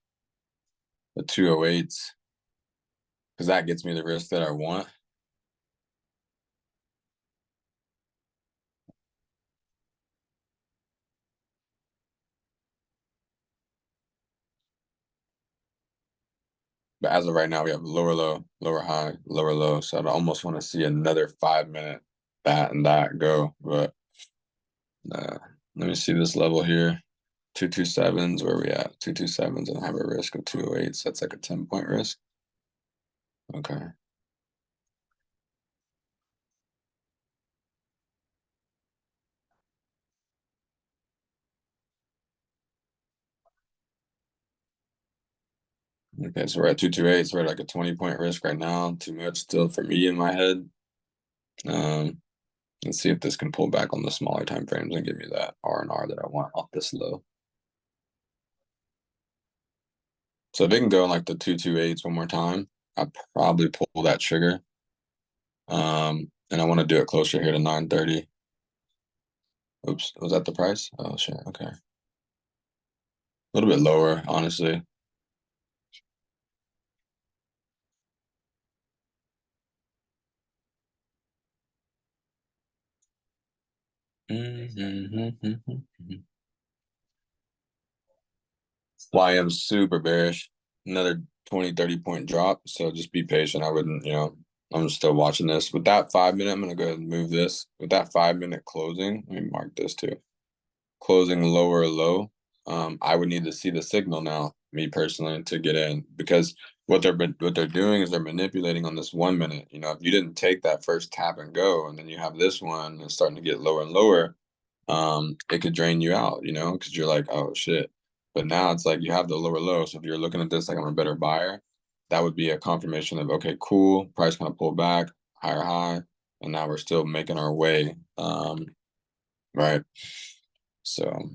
The 208s, because that gets me the risk that I want. as of right now, we have lower low, lower high, lower low. So I'd almost want to see another 5 minute that and that go. But let me see this level here. 227s, where we at? 227s and have a risk of 208. So that's like a 10-point risk. Okay. Okay, so we're at 228. So we're at like a 20-point risk right now. Too much still for me in my head. Let's see if this can pull back on the smaller time frames and give me that R&R that I want off this low. So if they can go in like the 228s one more time, I'll probably pull that trigger. And I want to do it closer here to 930. Oops, was that the price? Oh shit, okay. A little bit lower, honestly. YM super bearish. Another 20, 30-point drop. So just be patient. I wouldn't, I'm still watching this. With that 5 minute, I'm gonna go ahead and move this. With that 5 minute closing, let me mark this too. Closing lower low. I would need to see the signal now, me personally, to get in, because what they're doing is they're manipulating on this 1 minute. If you didn't take that first tap and go, and then you have this one and starting to get lower and lower, it could drain you out, because you're like, oh shit. But now it's like you have the lower low. So if you're looking at this like I'm a better buyer, that would be a confirmation of, okay, cool, price kind of pulled back, higher high, and now we're still making our way. Right. So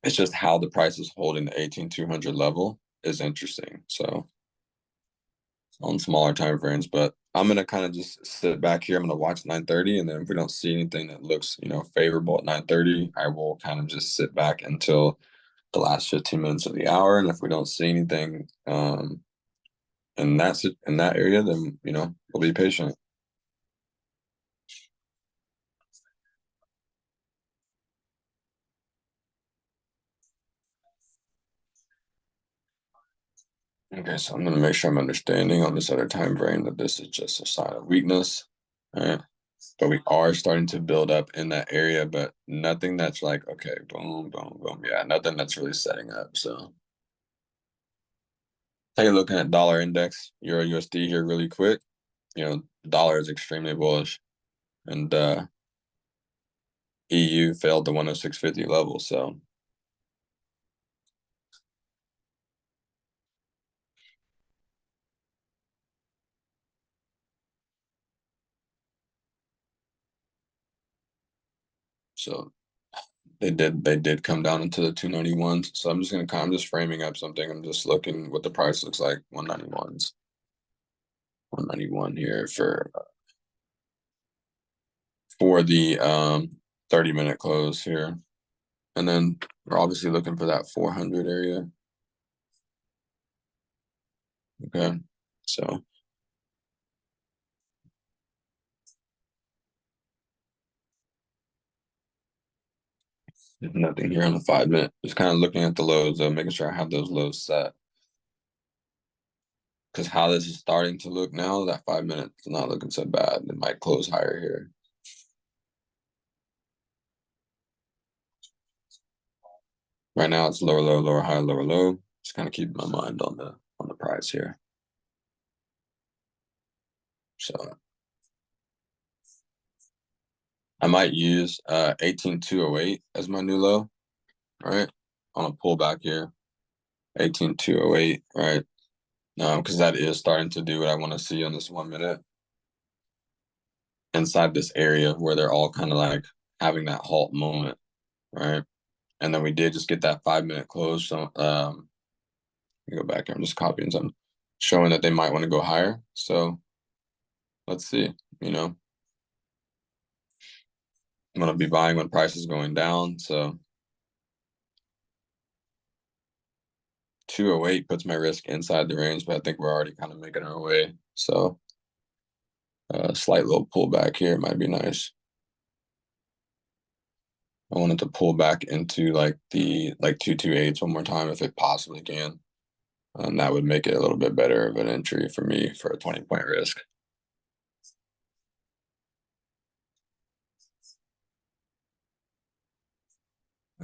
it's just how the price is holding the 18,200 level is interesting. So on smaller time frames, but I'm gonna kind of just sit back here. I'm gonna watch 930, and then if we don't see anything that looks, favorable at 930, I will kind of just sit back until the last 15 minutes of the hour. And if we don't see anything in that area, then we'll be patient. Okay, so I'm gonna make sure I'm understanding on this other time frame that this is just a sign of weakness. All right. But we are starting to build up in that area, but nothing that's like, okay, boom, boom, boom. Yeah, nothing that's really setting up. So take a look at dollar index, Euro USD here really quick. Dollar is extremely bullish, and EU failed the 106.50 level. So they did come down into the 291s. So I'm just framing up something. I'm just looking what the price looks like. 191s. 191 here for the 30-minute close here. And then we're obviously looking for that 400 area. Okay. So nothing here on the 5 minute. Just kind of looking at the lows, though, making sure I have those lows set. Because how this is starting to look now, that 5 minute is not looking so bad. It might close higher here. Right now it's lower low, lower high, lower low. Just kind of keeping my mind on the price here. So I might use 18,208 as my new low, right? On a pullback here. 18,208, right? Because that is starting to do what I want to see on this 1 minute. Inside this area where they're all kind of like having that halt moment, right? And then we did just get that 5 minute close. So let me go back here. I'm just copying some, showing that they might want to go higher. So let's see. I'm gonna be buying when price is going down. So 208 puts my risk inside the range, but I think we're already kind of making our way. So a slight little pullback here might be nice. I wanted to pull back into like the 228s one more time if it possibly can. That would make it a little bit better of an entry for me for a 20-point risk.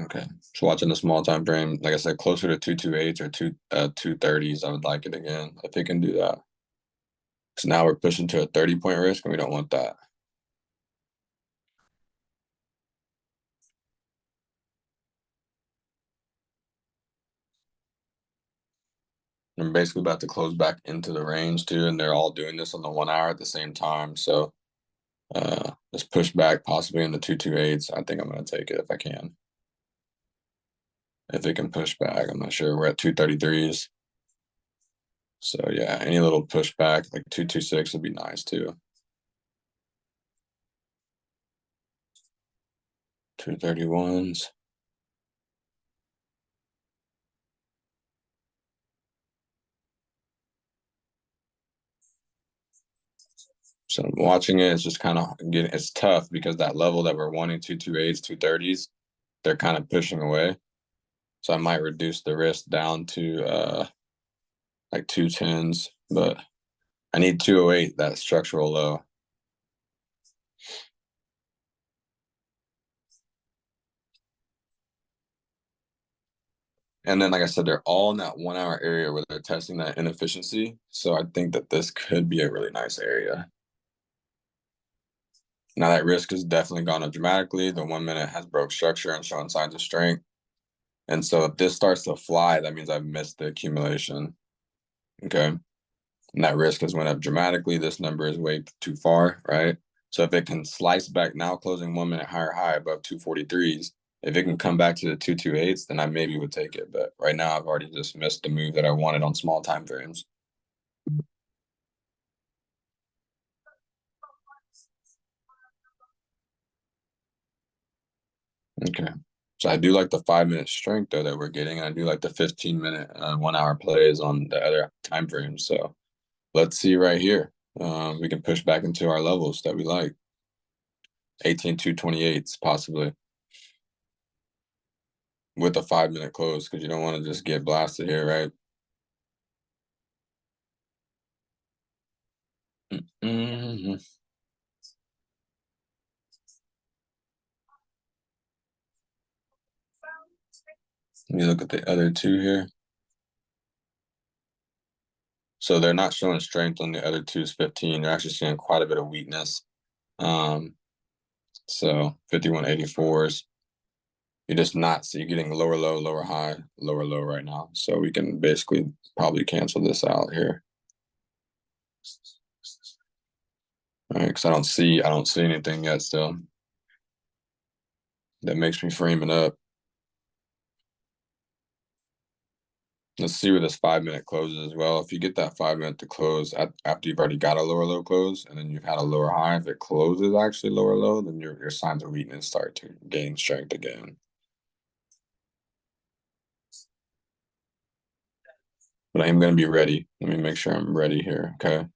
Okay. So watching the small time frame, like I said, closer to 228s or 230s, I would like it again if it can do that. So now we're pushing to a 30-point risk and we don't want that. I'm basically about to close back into the range too, and they're all doing this on the 1 hour at the same time. So let's push back possibly in the 228s. I think I'm gonna take it if I can. If it can push back, I'm not sure. We're at 233s. So yeah, any little pushback like 226 would be nice too. 231s. So watching it is just kind of getting it's tough because that level that we're wanting 228s, 230s, they're kind of pushing away. So I might reduce the risk down to like 210s, but I need 208, that structural low. And then, like I said, they're all in that 1 hour area where they're testing that inefficiency. So I think that this could be a really nice area. Now that risk has definitely gone up dramatically. The 1 minute has broke structure and shown signs of strength. And so if this starts to fly, that means I've missed the accumulation. Okay. And that risk has went up dramatically. This number is way too far, right? So if it can slice back now, closing 1 minute higher high above 243s, if it can come back to the 228s, then I maybe would take it. But right now, I've already just missed the move that I wanted on small time frames. Okay. So I do like the 5 minute strength though that we're getting. And I do like the 15-minute 1 hour plays on the other time frames. So let's see right here. We can push back into our levels that we like. 18 228s possibly with a 5 minute close because you don't want to just get blasted here, right? Mm-hmm. Let me look at the other two here. So they're not showing strength on the other two's 15. They're actually seeing quite a bit of weakness. Um, so 5184s. You're just not so you're getting lower low, lower high, lower low right now. So we can basically probably cancel this out here. All right, because I don't see anything yet still. That makes me frame it up. Let's see where this 5 minute closes as well. If you get that 5 minute to close after you've already got a lower low close and then you've had a lower high, if it closes actually lower low, then your signs of weakness start to gain strength again. But I am going to be ready. Let me make sure I'm ready here. Okay.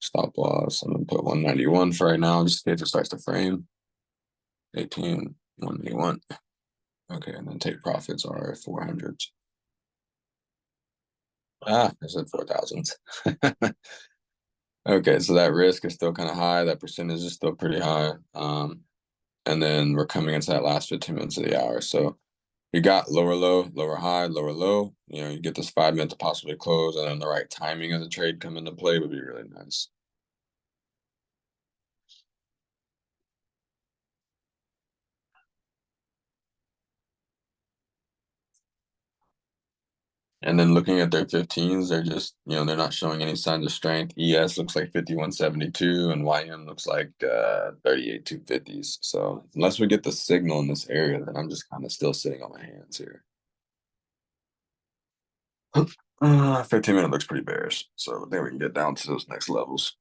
Stop loss. I'm going to put 191 for right now, just in case it starts to frame. 18, 191. Okay. And then take profits are 400s. I said 4,000s. Okay. So that risk is still kind of high. That percentage is still pretty high. And then we're coming into that last 15 minutes of the hour. So you got lower low, lower high, lower low. You get this 5 minute to possibly close, and then the right timing of the trade come into play would be really nice. And then looking at their 15s, they're just, they're not showing any signs of strength. ES looks like 5172 and YM looks like 38 250s. So unless we get the signal in this area, then I'm just kind of still sitting on my hands here. 15-minute looks pretty bearish. So I think we can get down to those next levels.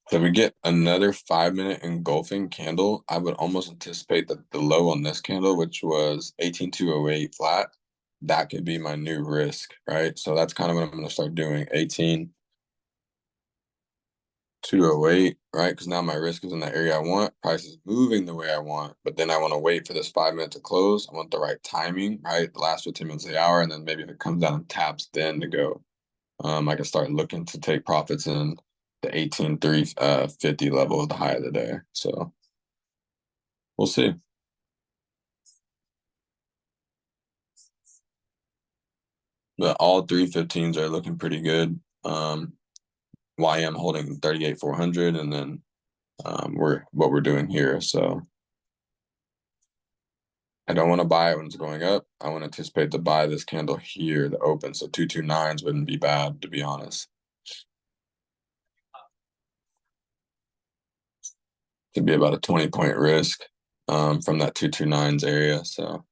So we get another 5-minute engulfing candle. I would almost anticipate that the low on this candle, which was 18,208 flat, that could be my new risk, right? So that's kind of what I'm going to start doing. 18,208, right? Because now my risk is in the area I want. Price is moving the way I want, but then I want to wait for this 5 minute to close. I want the right timing, right? The last 15 minutes of the hour, and then maybe if it comes down and taps, then to go. I can start looking to take profits in the 18,350 level of the high of the day. So we'll see. But all 315s are looking pretty good. YM holding 38,400, and then we're doing here. So I don't want to buy it when it's going up. I want to anticipate to buy this candle here, the open. So 229s wouldn't be bad, to be honest. Could be about a 20-point risk from that 229s area. So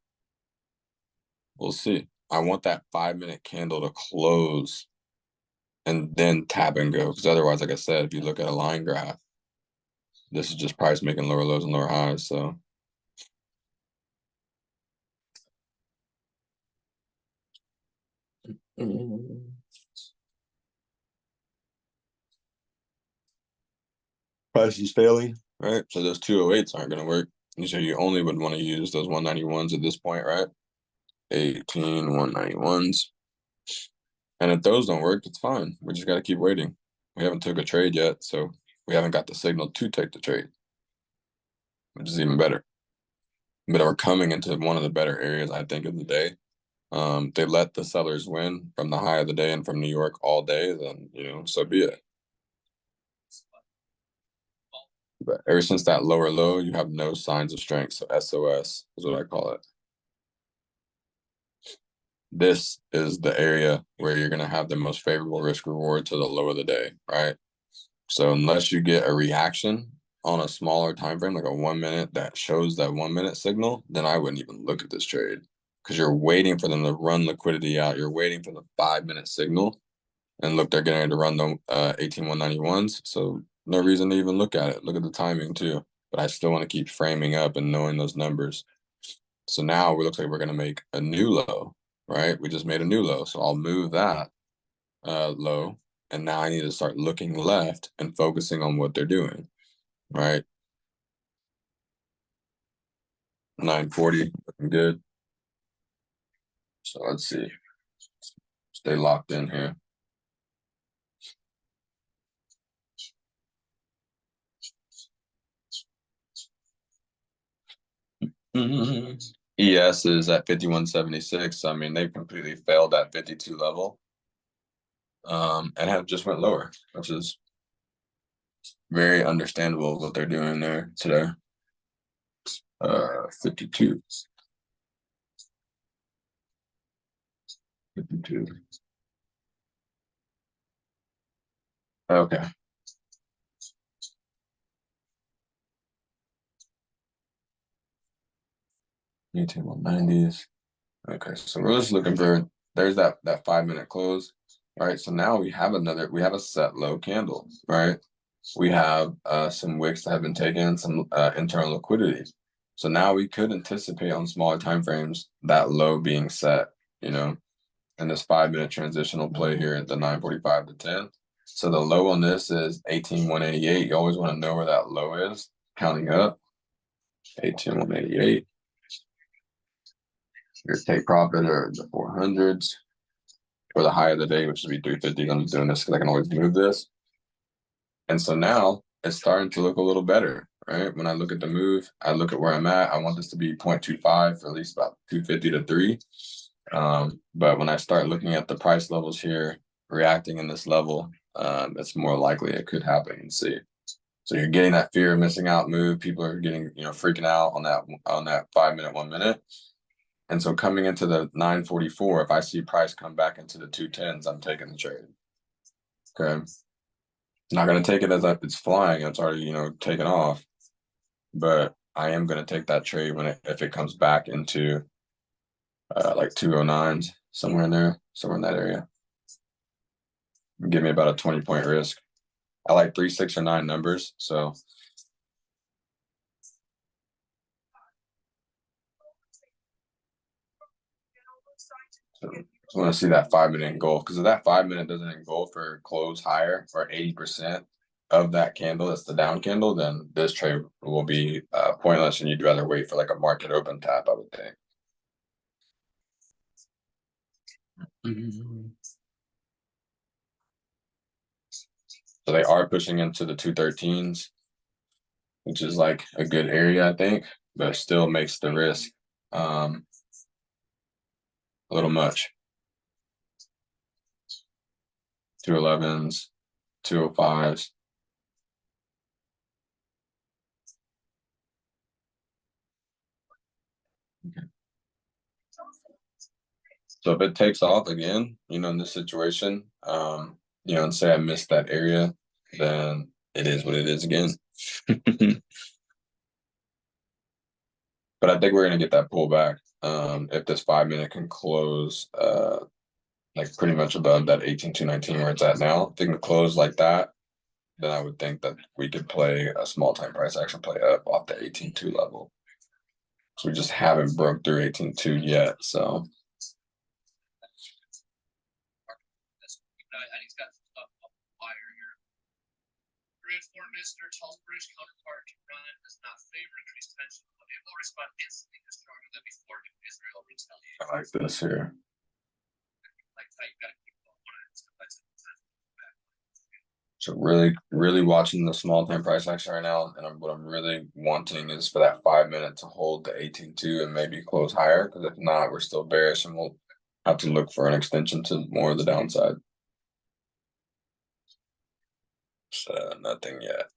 we'll see. I want that 5-minute candle to close and then tap and go. Because otherwise, like I said, if you look at a line graph, this is just price making lower lows and lower highs. So price is failing, right? So those 208s aren't going to work. So you only would want to use those 191s at this point, right? 18 191s. And if those don't work, it's fine. We just got to keep waiting. We haven't took a trade yet, so we haven't got the signal to take the trade, which is even better. But we're coming into one of the better areas, I think, of the day. They let the sellers win from the high of the day and from New York all day, then, so be it. But ever since that lower low, you have no signs of strength. So SOS is what I call it. This is the area where you're going to have the most favorable risk reward to the low of the day, right? So unless you get a reaction on a smaller time frame, like a 1 minute that shows that 1 minute signal, then I wouldn't even look at this trade because you're waiting for them to run liquidity out. You're waiting for the 5-minute signal. And look, they're getting ready to run the 18,191s. So no reason to even look at it. Look at the timing too. But I still want to keep framing up and knowing those numbers. So now it looks like we're going to make a new low, right? We just made a new low. So I'll move that low. And now I need to start looking left and focusing on what they're doing, right? 940, looking good. So let's see. Stay locked in here. ES is at 51.76. I mean, they've completely failed that 52 level. And have just went lower, which is very understandable what they're doing there today. 52. 52. Okay. 190s. Okay, so we're just looking for, there's that 5-minute close. All right, so now we have a set low candle, right? We have some wicks that have been taken, some internal liquidity. So now we could anticipate on smaller time frames that low being set, and this 5-minute transitional play here at the 9:45 to 10. So the low on this is 18,188. You always want to know where that low is, counting up. 18,188. Your take profit are the 400s or the high of the day, which would be 350. I'm just doing this because I can always move this. And so now it's starting to look a little better, right? When I look at the move, I look at where I'm at. I want this to be 0.25 for at least about 250 to 3. But when I start looking at the price levels here, reacting in this level, it's more likely it could happen and see. So you're getting that fear of missing out move. People are getting, freaking out on that 5-minute, 1 minute. And so coming into the 9:44, if I see price come back into the 210s, I'm taking the trade. Okay. Not going to take it as if it's flying. It's already, taken off. But I am going to take that trade if it comes back into like 209s, somewhere in there, somewhere in that area. Give me about a 20-point risk. I like 3, 6, or 9 numbers. So I want to see that 5-minute engulf, because if that 5-minute doesn't engulf or close higher or 80% of that candle, that's the down candle, then this trade will be pointless, and you'd rather wait for like a market open tap, I would think. So they are pushing into the 213s, which is like a good area, I think, but still makes the risk a little much. 211s, 205s. Okay. So if it takes off again, in this situation, and say I missed that area, then it is what it is again. But I think we're gonna get that pullback. If this 5-minute can close like pretty much above that 18,219 where it's at now, if it can close like that, then I would think that we could play a small time price action play up off the 18.2 level. So we just haven't broke through 18.2 yet. So I like this here. So really, really watching the small time price action right now, and what I'm really wanting is for that 5-minute to hold the 18.2 and maybe close higher. Because if not, we're still bearish, and we'll have to look for an extension to more of the downside. So nothing yet.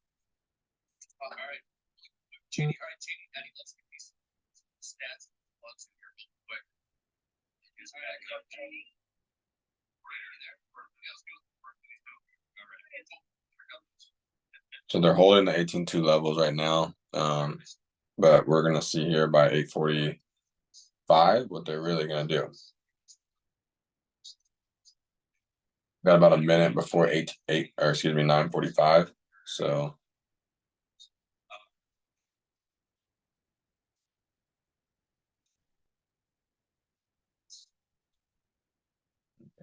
All right, Jeannie. All right, Jeannie. Eddie, let's get these stats plugs in here real quick. Just back up. So they're holding the 18.2 levels right now. But we're gonna see here by 8:45 what they're really gonna do. Got about a minute before 9:45. So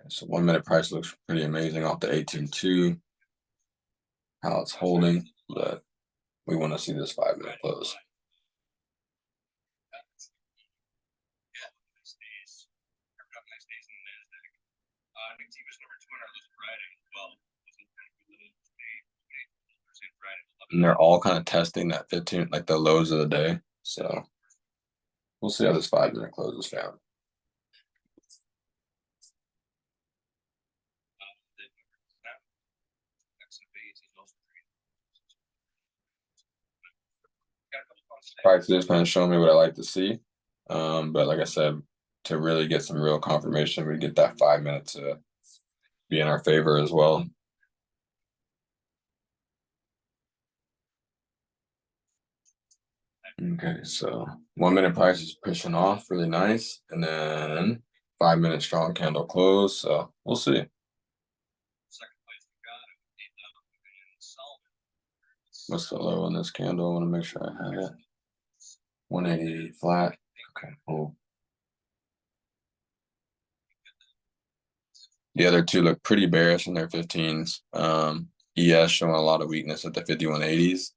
so 1-minute price looks pretty amazing off the 18.2, how it's holding, but we want to see this 5-minute close. And they're all kind of testing that 15, like the lows of the day. So we'll see how this 5-minute closes found. Price is kind of showing me what I like to see. But like I said, to really get some real confirmation, we get that 5-minute to be in our favor as well. Okay, so 1-minute price is pushing off really nice, and then 5-minute strong candle close. So we'll see. What's the low on this candle? I want to make sure I have it. 180 flat. Okay, cool. The other two look pretty bearish in their 15s. ES showing a lot of weakness at the 5180s.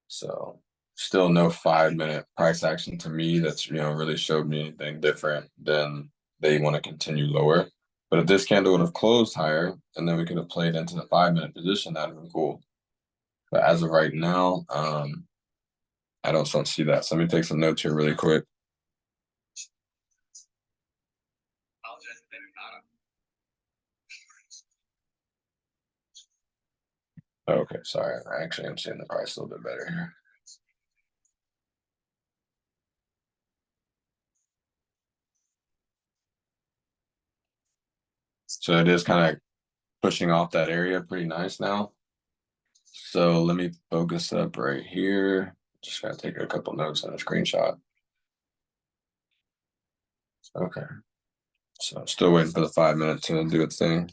So still no 5-minute price action to me that's really showed me anything different than they want to continue lower. But if this candle would have closed higher and then we could have played into the 5-minute position, that'd have been cool. But as of right now, I don't see that. So let me take some notes here really quick. Okay, sorry. I actually am seeing the price a little bit better here. So it is kind of pushing off that area pretty nice now. So let me focus up right here. Just gotta take a couple notes on a screenshot. Okay. So still waiting for the 5-minute to do its thing.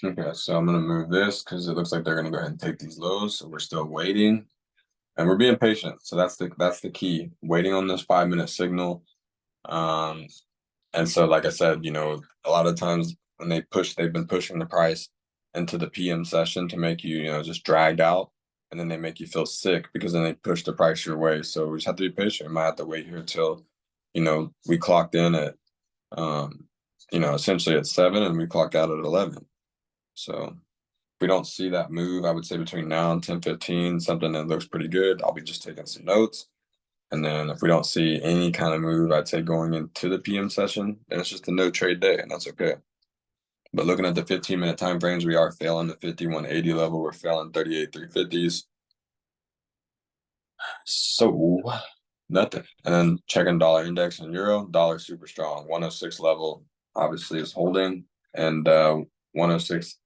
Okay, so I'm gonna move this because it looks like they're gonna go ahead and take these lows. So we're still waiting and we're being patient. So that's the key. Waiting on this 5 minute signal. Um, and so like I said, a lot of times when they've been pushing the price into the PM session to make you, just dragged out, and then they make you feel sick because then they push the price your way. So we just have to be patient. We might have to wait here till, we clocked in at essentially at 7 and we clocked out at 11. So if we don't see that move, I would say between now and 10:15, something that looks pretty good, I'll be just taking some notes. And then if we don't see any kind of move, I'd say going into the PM session, then it's just a no trade day, and that's okay. But looking at the 15-minute time frames, we are failing the 5180 level. We're failing 38 350s. So nothing. And then checking dollar index and euro, dollar super strong. 106 level obviously is holding, and 106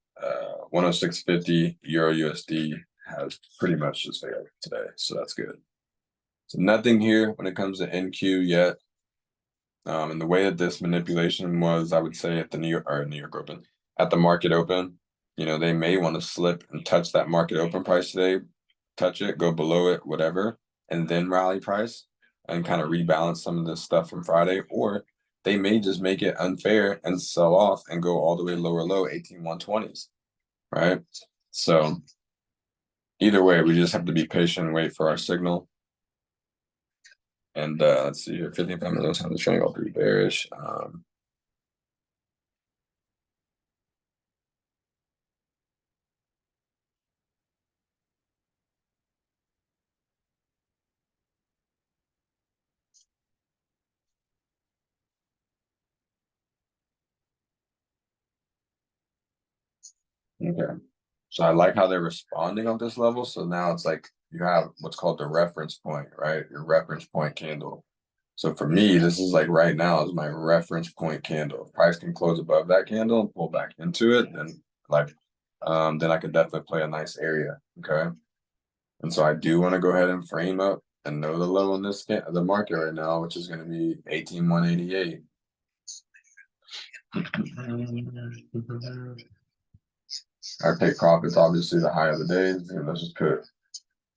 106.50 euro USD has pretty much just failed today. So that's good. So nothing here when it comes to NQ yet. And the way that this manipulation was, I would say at the New York Open, at the market open, they may want to slip and touch that market open price today, touch it, go below it, whatever, and then rally price and kind of rebalance some of this stuff from Friday, or they may just make it unfair and sell off and go all the way lower low 18,120s, right? So either way, we just have to be patient and wait for our signal. And let's see here, 55 minutes on the triangle 3 bearish. Okay. So I like how they're responding on this level. So now it's like you have what's called the reference point, right? Your reference point candle. So for me, this is like right now is my reference point candle. If price can close above that candle and pull back into it, then I could definitely play a nice area. Okay. And so I do want to go ahead and frame up and know the low on the market right now, which is going to be 18,188. Our take profits, obviously the high of the day. And let's just put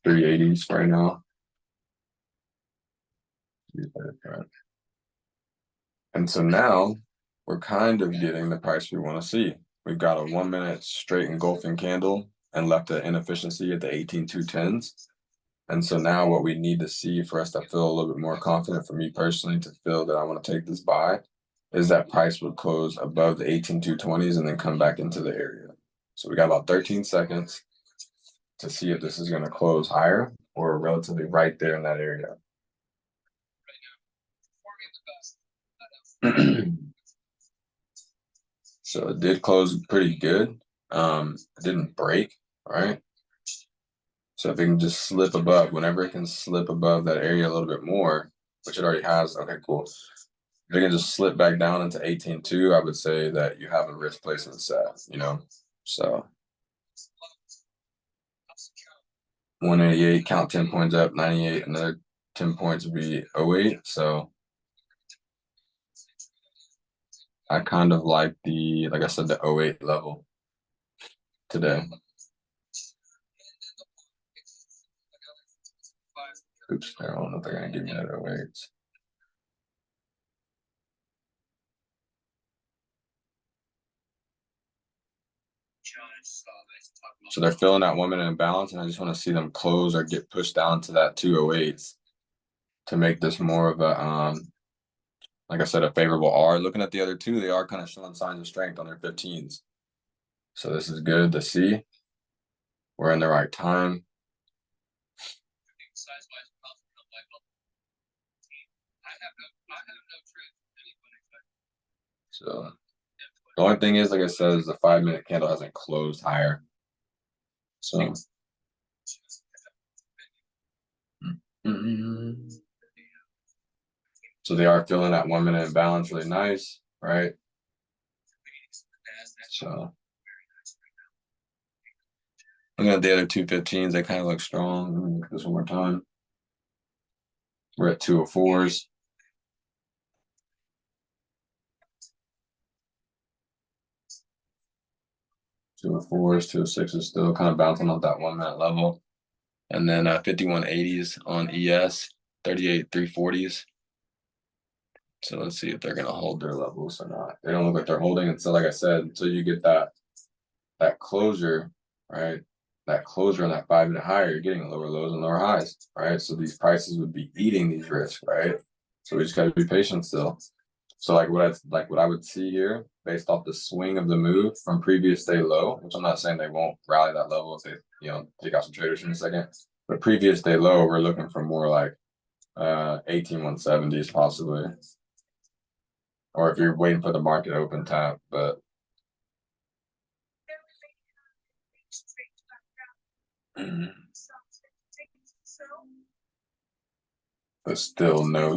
380s right now. And so now we're kind of getting the price we want to see. We've got a 1 minute straight engulfing candle and left an inefficiency at the 18,210s. And so now what we need to see for us to feel a little bit more confident, for me personally, to feel that I want to take this buy, is that price would close above the 18,220s and then come back into the area. So we got about 13 seconds to see if this is going to close higher or relatively right there in that area. So it did close pretty good. It didn't break, right? So if it can just slip above, whenever it can slip above that area a little bit more, which it already has, okay, cool. If it can just slip back down into 18.2, I would say that you have a risk placement set, So 188, count 10 points up, 98, another 10 points would be 08. So I kind of like like I said, the 08 level today. Oops, I don't know if they're going to give me that 08. So they're filling that 1 minute imbalance, and I just want to see them close or get pushed down to that 208s to make this more of a, like I said, a favorable R. Looking at the other two, they are kind of showing signs of strength on their 15s. So this is good to see. We're in the right time. So the only thing is, like I said, is the 5 minute candle hasn't closed higher. So so they are filling that 1 minute imbalance really nice, right? So Looking at the other 215s, they kind of look strong. Let me look at this one more time. We're at 204s. 204s, 206s still kind of bouncing off that 1 minute level. And then 5180s on ES, 38 340s. So let's see if they're gonna hold their levels or not. They don't look like they're holding. And so, like I said, until you get that closure, right? That closure on that 5 minute higher, you're getting lower lows and lower highs, right? So these prices would be eating these risks, right? So we just gotta be patient still. So what I would see here, based off the swing of the move from previous day low, which I'm not saying they won't rally that level if they take out some traders in a second, but previous day low, we're looking for more like 18170s possibly, or if you're waiting for the market open tap, but still no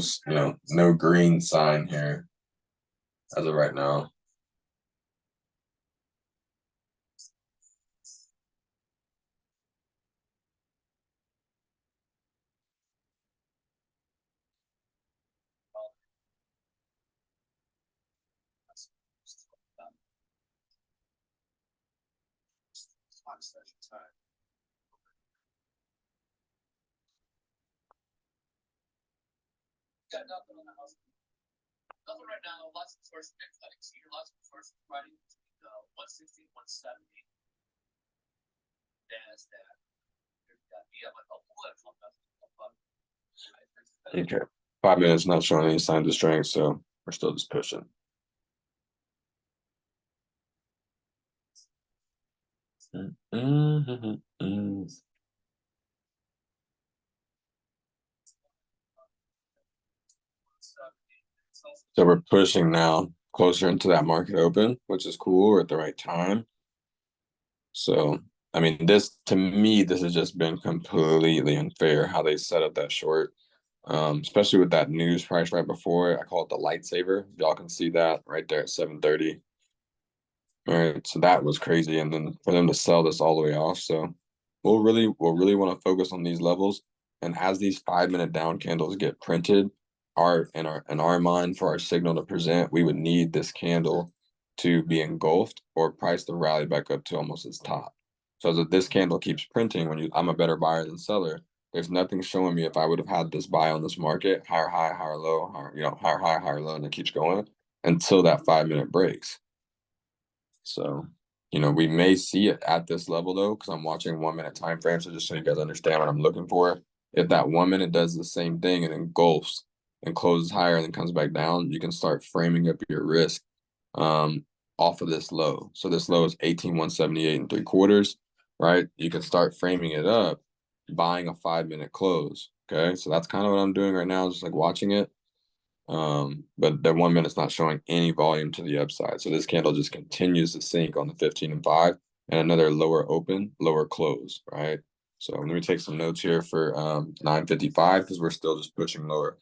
green sign here as of right now. Nothing right now. Lots of source I can see lots of sources running between 160 and 170. There's that. Okay. 5 minutes not showing any signs of strength, so we're still just pushing. So we're pushing now closer into that market open, which is cool. We're at the right time. So, I mean, to me, this has just been completely unfair how they set up that short, especially with that news price right before it. I call it the lightsaber. Y'all can see that right there at 730. All right, so that was crazy, and then for them to sell this all the way off. So we'll really want to focus on these levels, and as these 5 minute down candles get printed, in our mind for our signal to present, we would need this candle to be engulfed or price the rally back up to almost its top. So as this candle keeps printing, I'm a better buyer than seller. There's nothing showing me if I would have had this buy on this market, higher high, higher low, higher high, higher low, and it keeps going until that 5 minute breaks. So, we may see it at this level though, because I'm watching 1 minute time frame. So just so you guys understand what I'm looking for, if that 1 minute does the same thing and engulfs and closes higher and then comes back down, you can start framing up your risk off of this low. So this low is 18,178 3/4, right? You can start framing it up, buying a 5 minute close. Okay, so that's kind of what I'm doing right now, just like watching it. But the 1 minute's not showing any volume to the upside. So this candle just continues to sink on the 15 and 5 and another lower open, lower close, right? So let me take some notes here for 9:55 because we're still just pushing lower.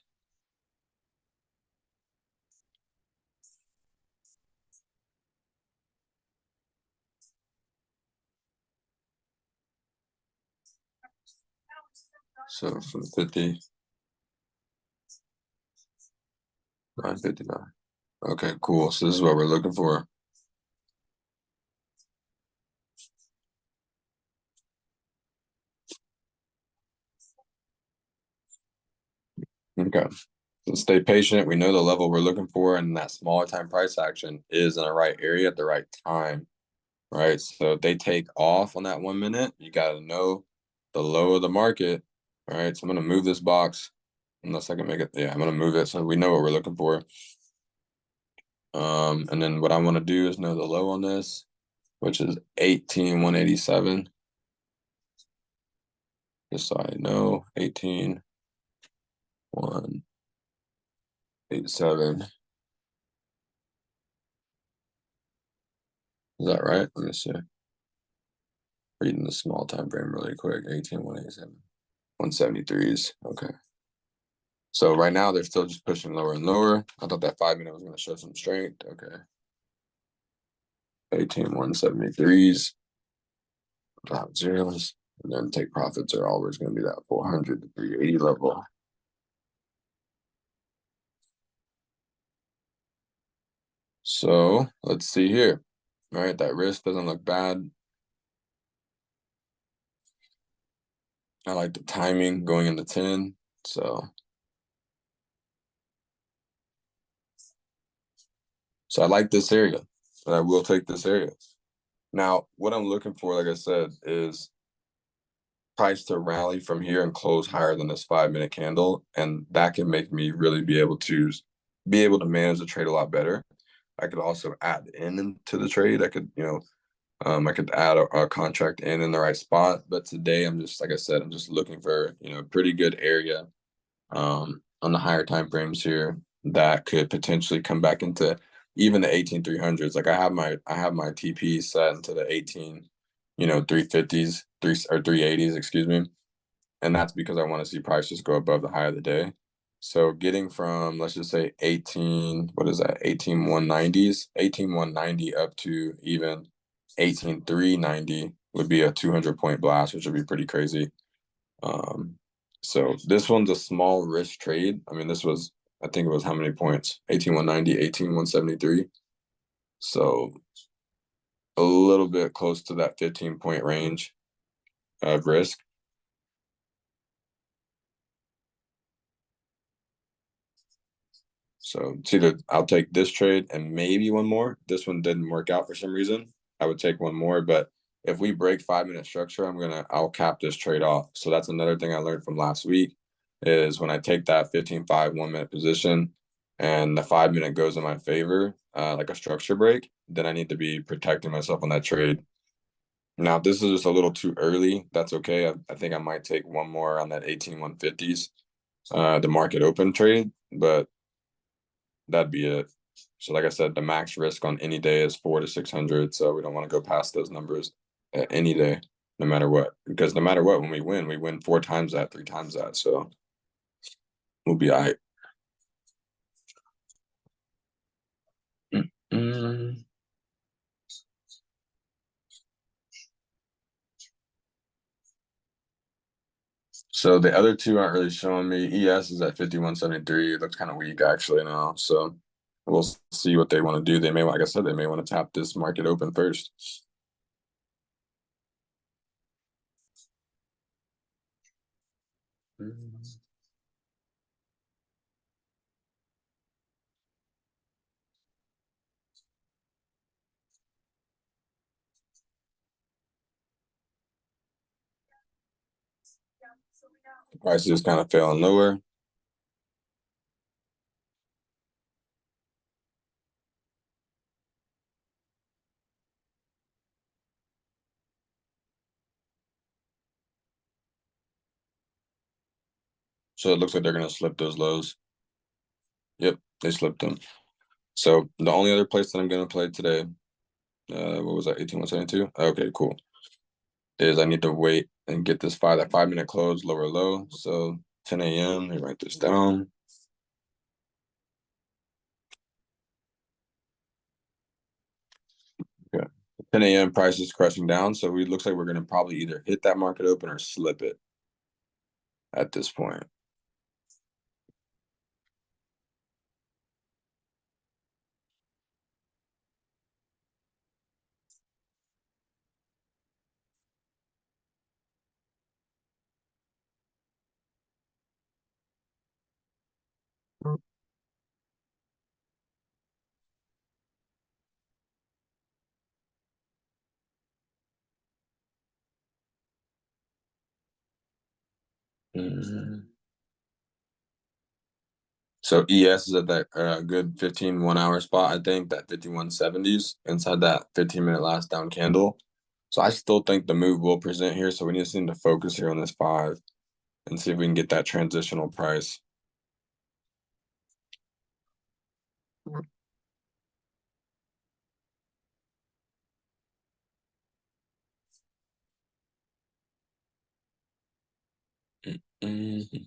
So from 50, 9:59. Okay, cool. So this is what we're looking for. Okay. So stay patient. We know the level we're looking for, and that smaller time price action is in the right area at the right time. Right. So if they take off on that 1 minute, you got to know the low of the market. All right. So I'm going to move this box unless I can make it. Yeah, I'm going to move it so we know what we're looking for. And then what I want to do is know the low on this, which is 18,187. Just so I know, 18,187. Is that right? Let me see. Reading the small time frame really quick. 18,187. 173s. Okay. So right now they're still just pushing lower and lower. I thought that 5 minute was going to show some strength. Okay. 18,173s. drop zeros, and then take profits are always going to be that 400 to 380 level. So let's see here. All right, that risk doesn't look bad. I like the timing going into 10. So I like this area, but I will take this area. Now, what I'm looking for, like I said, is price to rally from here and close higher than this 5 minute candle. And that can make me really be able to manage the trade a lot better. I could also add into the trade. I could add a contract in the right spot. But today I'm just, like I said, I'm just looking for, a pretty good area on the higher time frames here that could potentially come back into even the 18,300s. Like I have my TP set into the 18, 350s, 380s, excuse me. And that's because I want to see prices go above the high of the day. So getting from, let's just say 18, what is that? 18,190s, 18,190 up to even 18,390 would be a 200 point blast, which would be pretty crazy. So this one's a small risk trade. I mean, I think it was how many points? 18,190, 18,173. So a little bit close to that 15 point range of risk. So it's either I'll take this trade and maybe one more. This one didn't work out for some reason. I would take one more, but if we break 5 minute structure, I'll cap this trade off. So that's another thing I learned from last week is when I take that 15-5 1 minute position and the 5 minute goes in my favor, like a structure break, then I need to be protecting myself on that trade. Now, if this is just a little too early, that's okay. I think I might take one more on that 18,150s, the market open trade, but that'd be it. So, like I said, the max risk on any day is 400 to 600. So we don't want to go past those numbers any day, no matter what. Because no matter what, when we win 4 times that, 3 times that. So we'll be all right. Mm-hmm. So the other two aren't really showing me. ES is at 51.73. It looks kind of weak actually now. So we'll see what they want to do. Like I said, they may want to tap this market open first. Mm-hmm. The price is kind of failing lower. So it looks like they're going to slip those lows. Yep, they slipped them. So the only other place that I'm going to play today, what was that, 18,172? Okay, cool. Is I need to wait and get that 5 minute close, lower low. So 10 a.m., let me write this down. Okay. 10 a.m. price is crashing down. So it looks like we're going to probably either hit that market open or slip it at this point. Mhm. So ES is at that good 15 1 hour spot, I think, that 5170s inside that 15 minute last down candle. So I still think the move will present here. So we just need to focus here on this 5 and see if we can get that transitional price. Mm-hmm.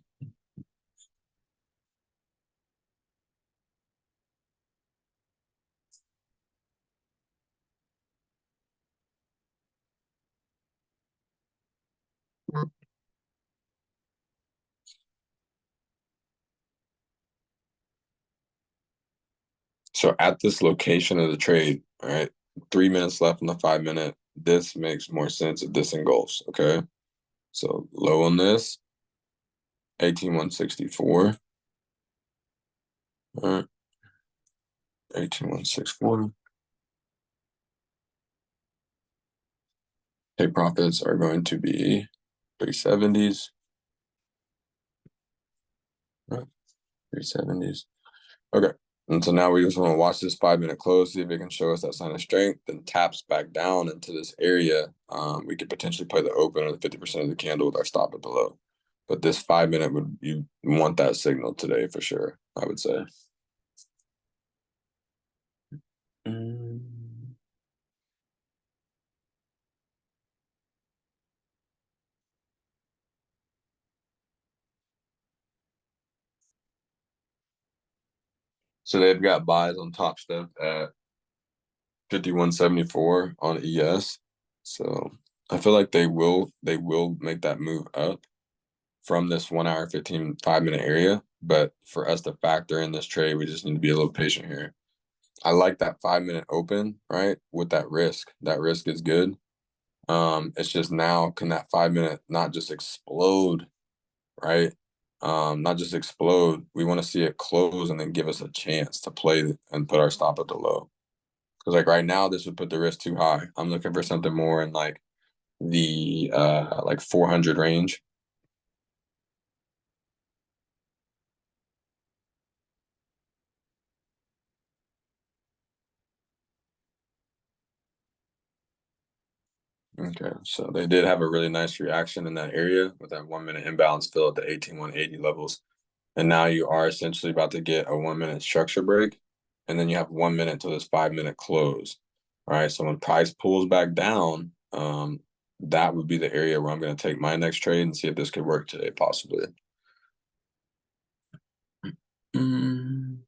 So at this location of the trade, all right, 3 minutes left in the 5 minute. This makes more sense if this engulfs. Okay. So low on this, 18,164. All right, 18,164. Take profits are going to be 370s. Right, 370s. Okay. And so now we just want to watch this 5 minute close, see if it can show us that sign of strength, then taps back down into this area. We could potentially play the open or the 50% of the candle with our stop at the low. But this 5 minute would, you want that signal today for sure, I would say. Mm. So they've got buys on Top Step at 51.74 on ES. So I feel like they will make that move up from this 1 hour 15 5 minute area. But for us to factor in this trade, we just need to be a little patient here. I like that 5 minute open, right? With that risk. That risk is good. It's just now, can that 5 minute not just explode, right? Not just explode. We want to see it close and then give us a chance to play and put our stop at the low. Because like right now, this would put the risk too high. I'm looking for something more in like the like 400 range. Okay, so they did have a really nice reaction in that area with that 1 minute imbalance fill at the 18,180 levels. And now you are essentially about to get a 1 minute structure break. And then you have 1 minute to this 5 minute close. All right. So when price pulls back down, that would be the area where I'm going to take my next trade and see if this could work today, possibly. Mm.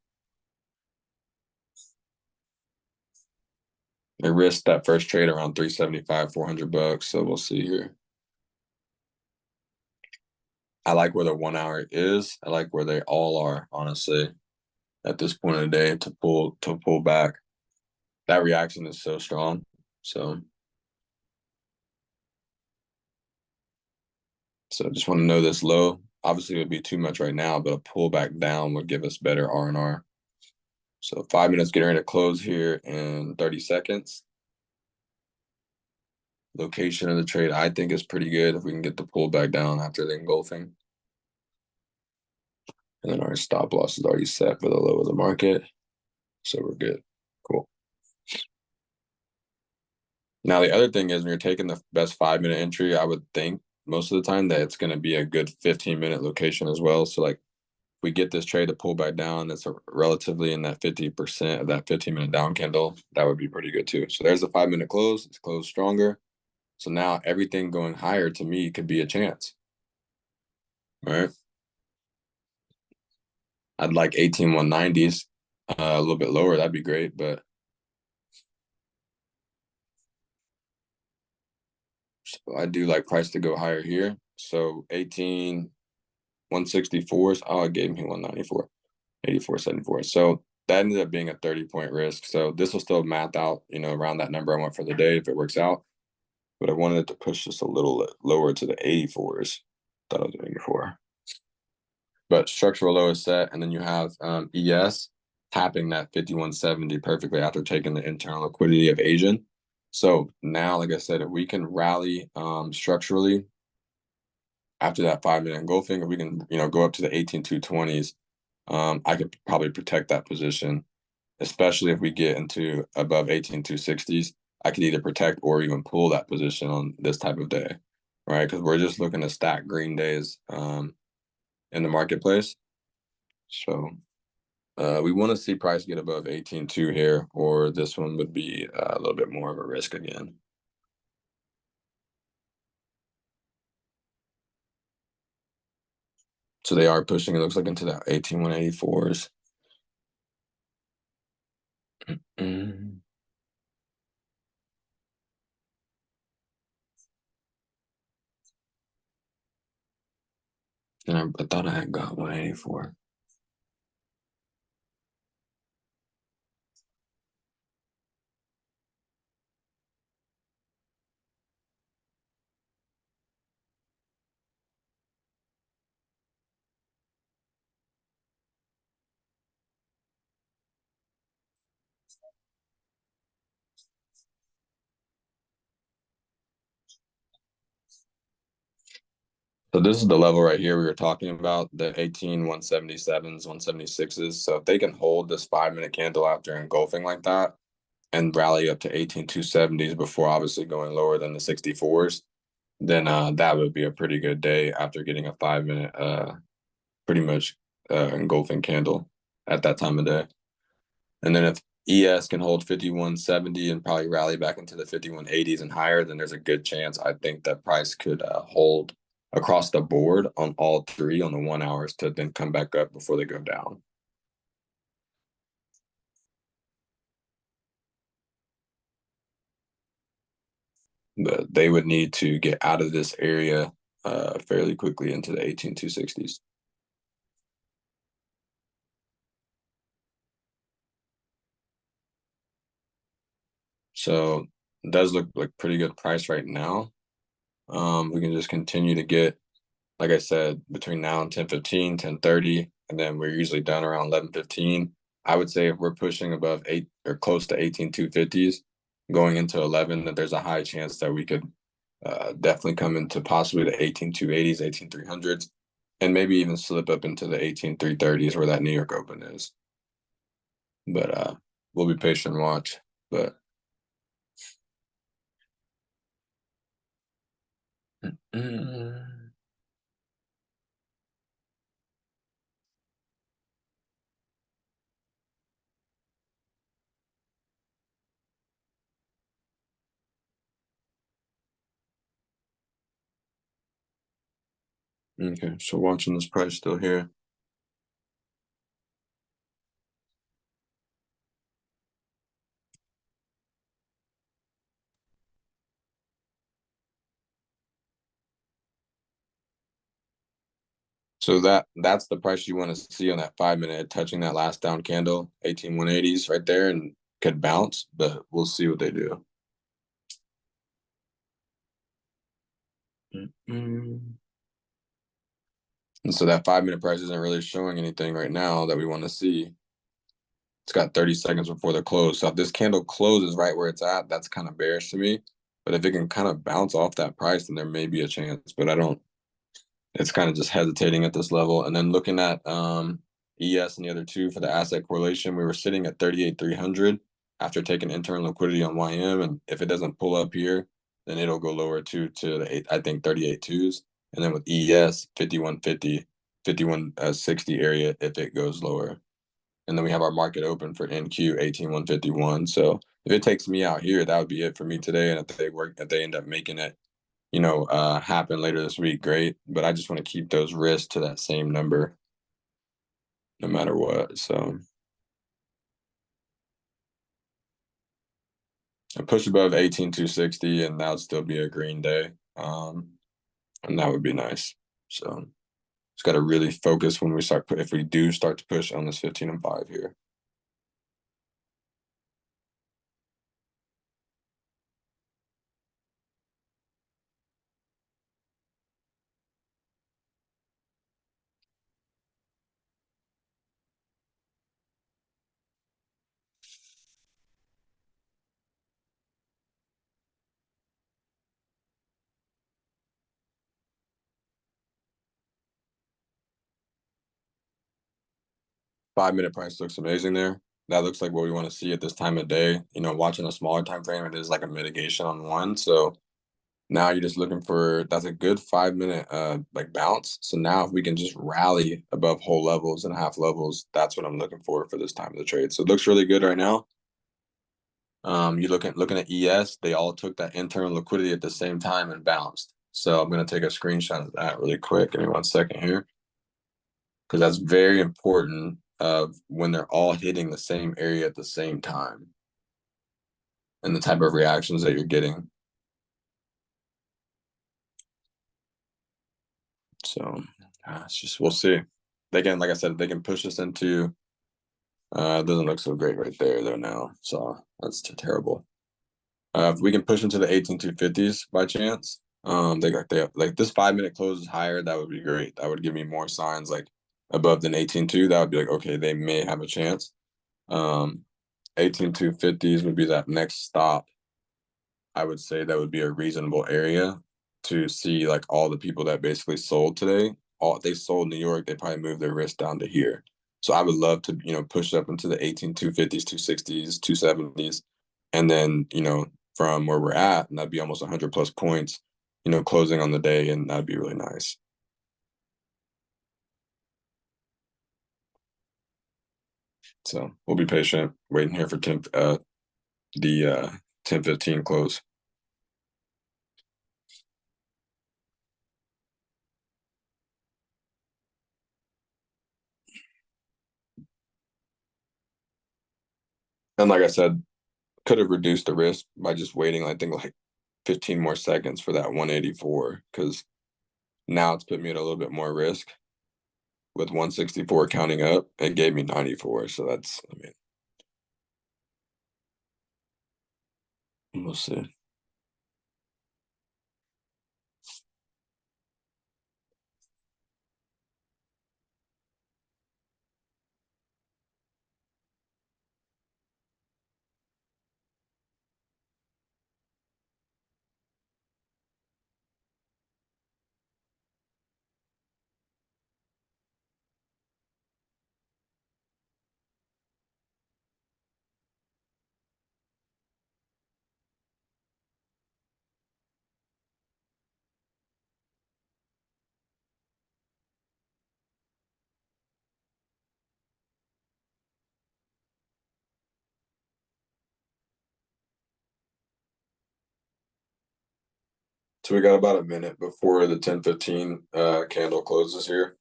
They risked that first trade around 375, $400. So we'll see here. I like where the 1 hour is. I like where they all are, honestly, at this point of the day to pull back. That reaction is so strong. So just want to know this low. Obviously, it would be too much right now, but a pullback down would give us better R&R. So 5 minutes getting ready to close here in 30 seconds. Location of the trade, I think, is pretty good if we can get the pullback down after the engulfing. And then our stop loss is already set for the low of the market. So we're good. Cool. Now, the other thing is when you're taking the best 5 minute entry, I would think most of the time that it's going to be a good 15-minute location as well. So like we get this trade to pull back down, that's relatively in that 50% of that 15-minute down candle, that would be pretty good too. So there's a 5 minute close. It's closed stronger. So now everything going higher to me could be a chance. All right. I'd like 18,190s, a little bit lower. That'd be great. But so I do like price to go higher here. So 18,164s. Oh, I gave me 194, 84.74. So that ended up being a 30-point risk. So this will still math out, around that number I want for the day if it works out. But I wanted it to push just a little lower to the 84s. Thought I was 84. But structural low is set, and then you have ES tapping that 5170 perfectly after taking the internal liquidity of Asian. So now, like I said, if we can rally structurally after that 5 minute engulfing, if we can, go up to the 18,220s, I could probably protect that position, especially if we get into above 18,260s. I could either protect or even pull that position on this type of day, right? Because we're just looking to stack green days in the marketplace. So we want to see price get above 18.2 here, or this one would be a little bit more of a risk again. So they are pushing, it looks like, into that 18,184s. Mm. And I thought I had got 184. So this is the level right here we were talking about, the 18 177s, 176s. So if they can hold this 5 minute candle after engulfing like that and rally up to 18 270s before obviously going lower than the 64s, then that would be a pretty good day after getting a 5 minute pretty much engulfing candle at that time of day. And then if ES can hold 5170 and probably rally back into the 5180s and higher, then there's a good chance I think that price could hold across the board on all three on the 1 hours to then come back up before they go down. But they would need to get out of this area fairly quickly into the 18 260s. So it does look like pretty good price right now. We can just continue to get, like I said, between now and 10:15, 10:30, and then we're usually done around 11:15. I would say if we're pushing above 8 or close to 18 250s going into 11, that there's a high chance that we could definitely come into possibly the 18 280s, 18 300s, and maybe even slip up into the 18 330s where that New York Open is. But we'll be patient and watch. But okay, so watching this price still here. So that's the price you want to see on that 5 minute, touching that last down candle, 18 180s right there, and could bounce, but we'll see what they do. And so that 5 minute price isn't really showing anything right now that we want to see. It's got 30 seconds before the close. So if this candle closes right where it's at, that's kind of bearish to me. But if it can kind of bounce off that price, then there may be a chance. But I don't. It's kind of just hesitating at this level. And then looking at ES and the other two for the asset correlation, we were sitting at 38,300 after taking internal liquidity on YM. And if it doesn't pull up here, then it'll go lower to the I think 38.2s. And then with ES 5150, 5160 area if it goes lower. And then we have our market open for NQ 18151. So if it takes me out here, that would be it for me today. And if they end up making it, happen later this week, great. But I just want to keep those risks to that same number no matter what. So I push above 18,260 and that would still be a green day. And that would be nice. So just got to really focus when if we do start to push on this 15 and 5 here. Five-minute price looks amazing there. That looks like what we want to see at this time of day. Watching a smaller time frame, it is like a mitigation on one. So now you're just looking for that's a good 5 minute like bounce. So now if we can just rally above whole levels and half levels, that's what I'm looking for this time of the trade. So it looks really good right now. You looking at ES, they all took that internal liquidity at the same time and bounced. So I'm gonna take a screenshot of that really quick. Give me 1 second here. Because that's very important of when they're all hitting the same area at the same time and the type of reactions that you're getting. So it's just we'll see. They can, like I said, they can push us into it doesn't look so great right there though now. So that's terrible. If we can push into the 18 250s by chance, they like this 5 minute close is higher, that would be great. That would give me more signs like above than 18.2. That would be like, okay, they may have a chance. 18 250s would be that next stop. I would say that would be a reasonable area to see like all the people that basically sold today. All they sold New York, they probably moved their risk down to here. So I would love to, push up into the 18,250s, 260s, 270s, and then, from where we're at, and that'd be almost 100 plus points, closing on the day, and that'd be really nice. So we'll be patient, waiting here for the 10:15 close. And like I said, could have reduced the risk by just waiting, I think, like 15 more seconds for that 184, because now it's put me at a little bit more risk with 164 counting up. It gave me 94. So that's, I mean, we'll see. So we got about a minute before the 10:15 candle closes here.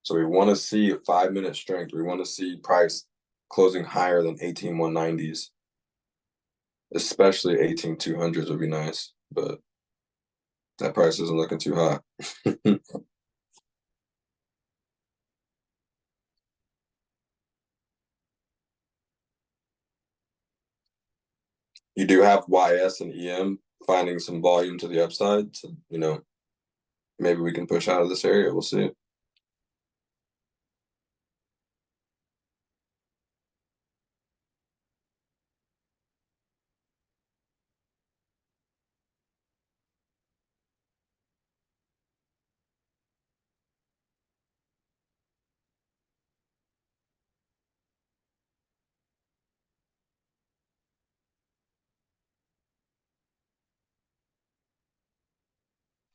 So we want to see a 5 minute strength. We want to see price closing higher than 18,190s, especially 18,200s would be nice, but that price isn't looking too hot. You do have YS and EM finding some volume to the upside. So, maybe we can push out of this area. We'll see.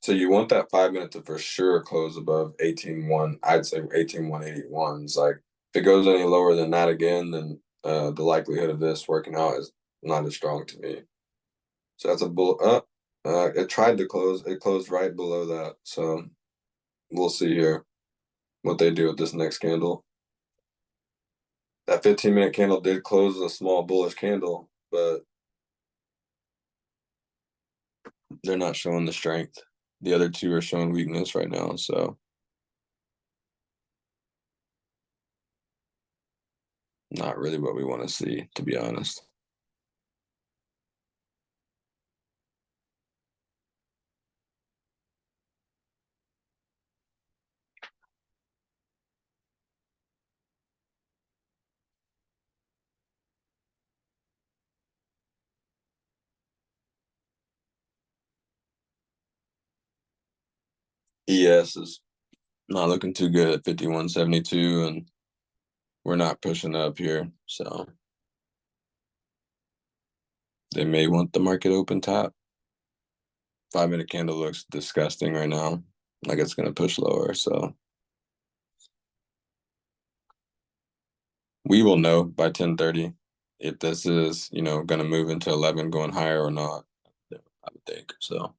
So you want that 5 minute to for sure close above 18.1. I'd say 18.181. It's like if it goes any lower than that again, then the likelihood of this working out is not as strong to me. So that's a bull up. It tried to close. It closed right below that. So we'll see here what they do with this next candle. That 15-minute candle did close a small bullish candle, but they're not showing the strength. The other two are showing weakness right now. So not really what we want to see, to be honest. ES is not looking too good at 51.72, and we're not pushing up here. So they may want the market open top. 5 minute candle looks disgusting right now. Like it's going to push lower. So we will know by 10:30 if this is, going to move into 11 going higher or not, I would think. So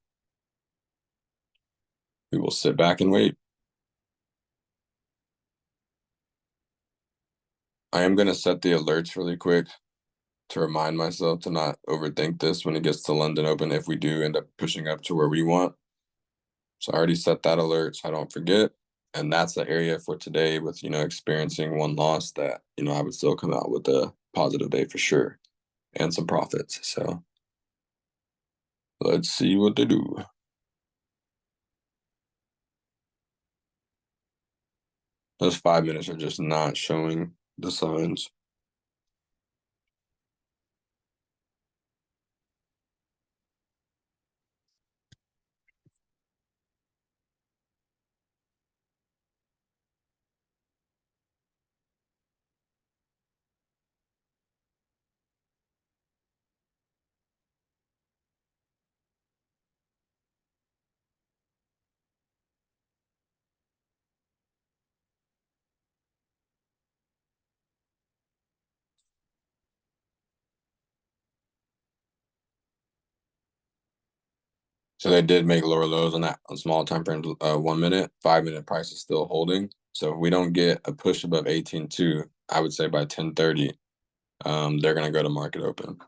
we will sit back and wait. I am going to set the alerts really quick to remind myself to not overthink this when it gets to London Open if we do end up pushing up to where we want. So I already set that alert so I don't forget. And that's the area for today with, experiencing one loss that, I would still come out with a positive day for sure and some profits. So let's see what they do. Those 5 minutes are just not showing the signs. So they did make lower lows on that on small time frame, 1 minute, 5 minute price is still holding. So if we don't get a push above 18.2, I would say by 10:30, they're gonna go to market open.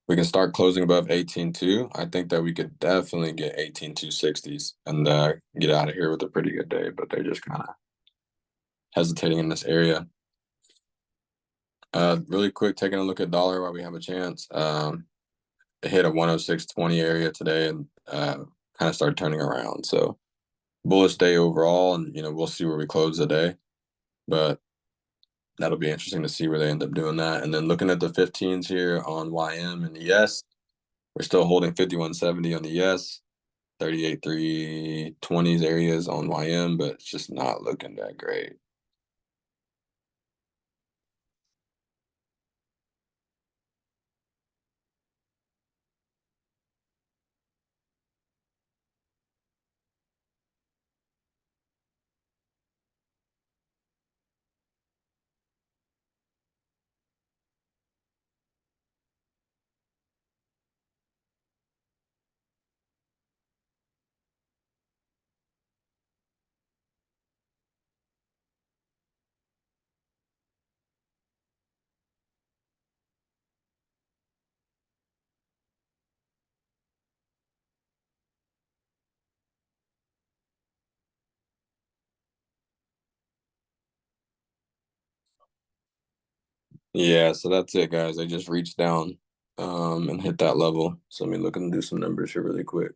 We can start closing above 18.2. I think that we could definitely get 18.260s and get out of here with a pretty good day, but they're just kind of hesitating in this area. Really quick, taking a look at dollar while we have a chance. It hit a 106.20 area today and kind of started turning around. So bullish day overall, and we'll see where we close the day. But that'll be interesting to see where they end up doing that. And then looking at the 15s here on YM and ES, we're still holding 51.70 on the ES, 38.320s areas on YM, but it's just not looking that great. Yeah, so that's it, guys. I just reached down and hit that level. So let me look and do some numbers here really quick.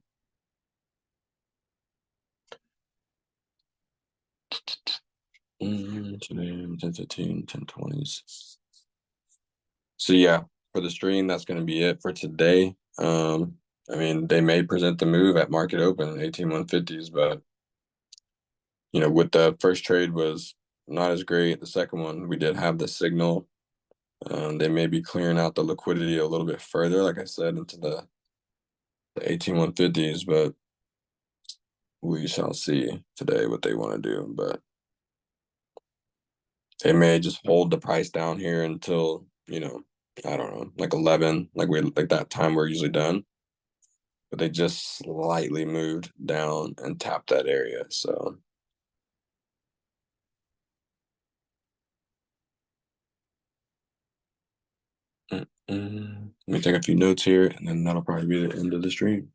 Today, 10:15, 10:20s. So yeah, for the stream, that's going to be it for today. I mean, they may present the move at market open, 18,150s, but with the first trade was not as great. The second one, we did have the signal. They may be clearing out the liquidity a little bit further, like I said, into the 18,150s, but we shall see today what they want to do. But they may just hold the price down here until, I don't know, like 11, like that time we're usually done. But they just slightly moved down and tapped that area. So let me take a few notes here, and then that'll probably be the end of the stream.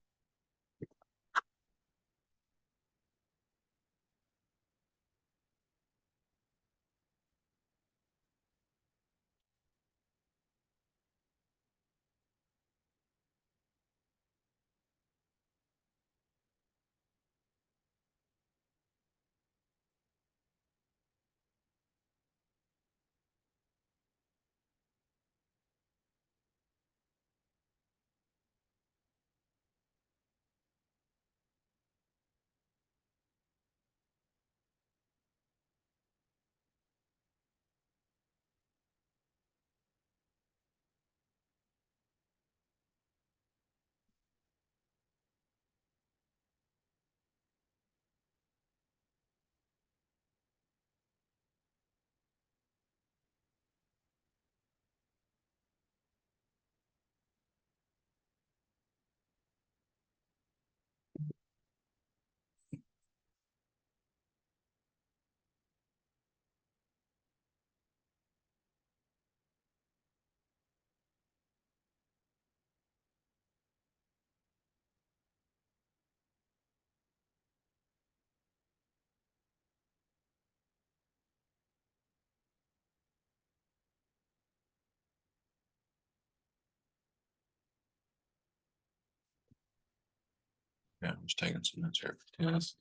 Yeah, I'm just taking some notes here. Yes.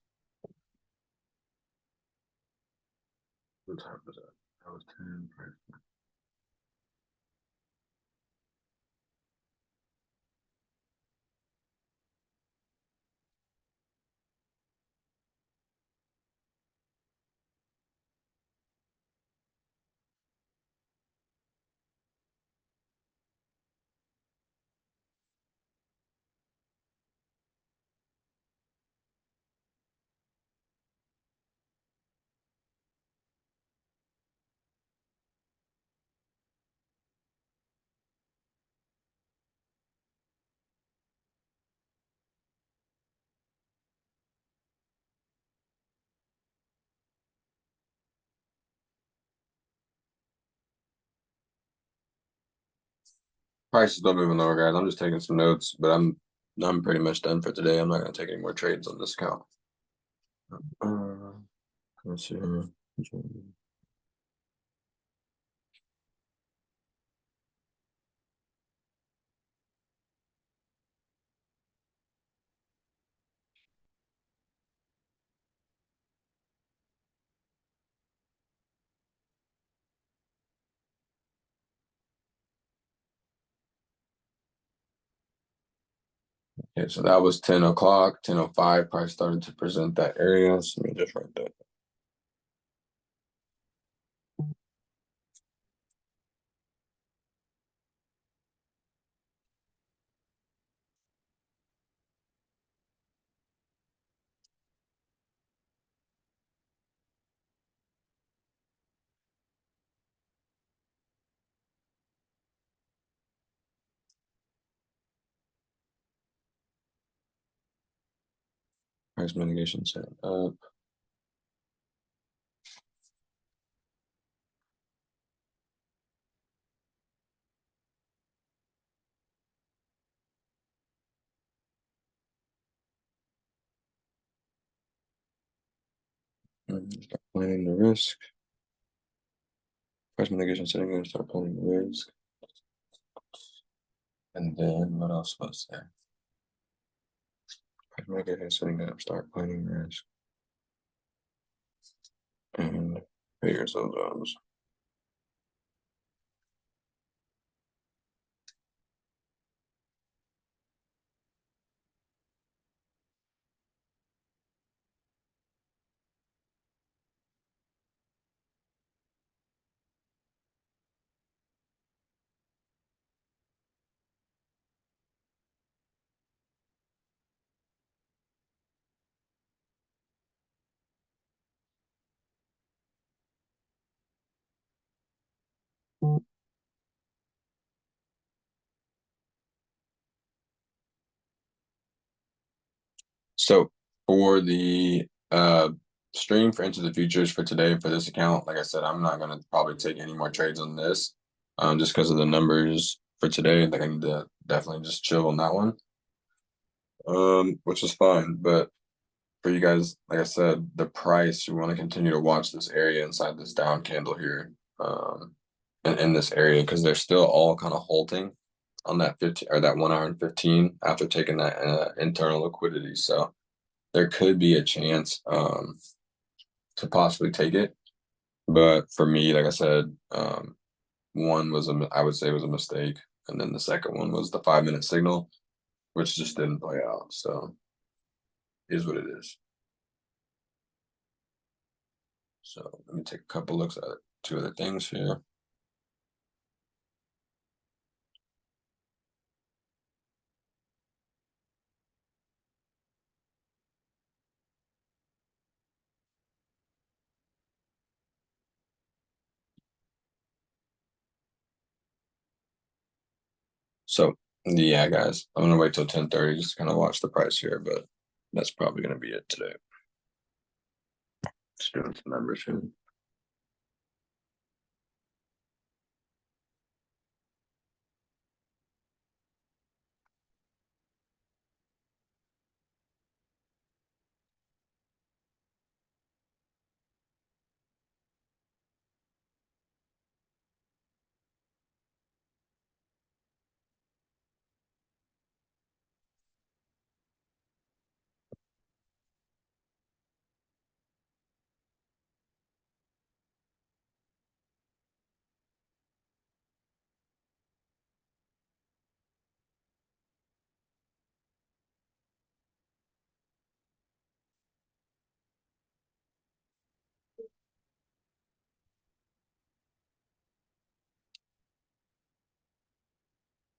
What time was that? That was 10. Right? Price is still moving lower, guys. I'm just taking some notes, but I'm pretty much done for today. I'm not gonna take any more trades on this account. Let's see here. Okay, so that was 10 o'clock, 10:05. Price started to present that area. So let me just write that. Price mitigation set up. Start planning the risk. Price mitigation setting and start planning the risk. And then what else was there? Price mitigation setting up, start planning the risk. And figures of those. So for the stream for Into the Futures for today for this account, like I said, I'm not gonna probably take any more trades on this, just because of the numbers for today. Like I need to definitely just chill on that one, which is fine. But for you guys, like I said, the price, you want to continue to watch this area inside this down candle here, in this area because they're still all kind of halting on that 15 or that 1 hour and 15 after taking that internal liquidity. So there could be a chance to possibly take it. But for me, like I said, one was I would say was a mistake, and then the second one was the 5-minute signal, which just didn't play out. So is what it is. So let me take a couple looks at two other things here. So yeah, guys, I'm gonna wait till 10:30 just to kind of watch the price here, but that's probably gonna be it today. Just doing some numbers here.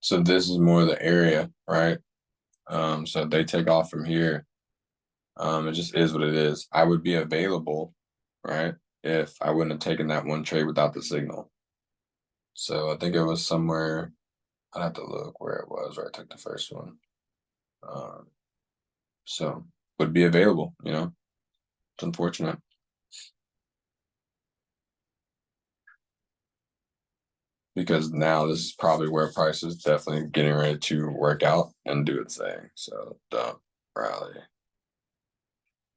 So this is more the area, right? So if they take off from here, it just is what it is. I would be available, right? If I wouldn't have taken that one trade without the signal. So I think it was somewhere, I'd have to look where it was where I took the first one. So would be available, It's unfortunate. because now this is probably where price is definitely getting ready to work out and do its thing. So dump, rally,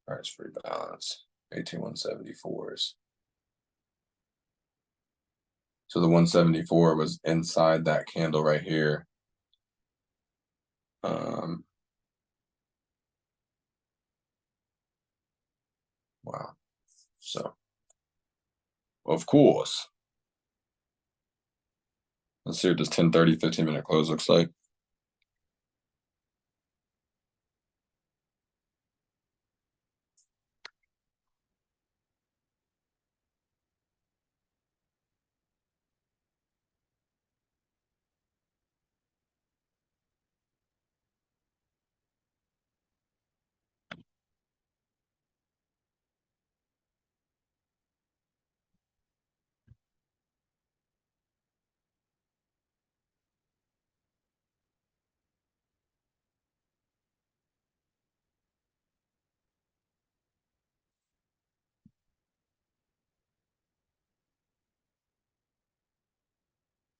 price free balance, 18174s. So the 174 was inside that candle right here. Wow. So, of course. Let's see what this 10:30 15-minute close looks like.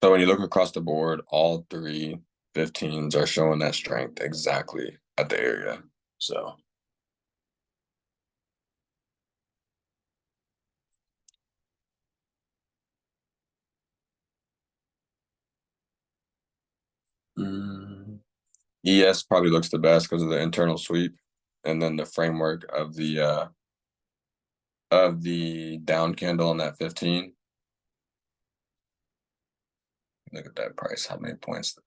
So when you look across the board, all three 15s are showing that strength exactly at the area. So ES probably looks the best because of the internal sweep, and then the framework of the down candle on that 15. Look at that price, how many points?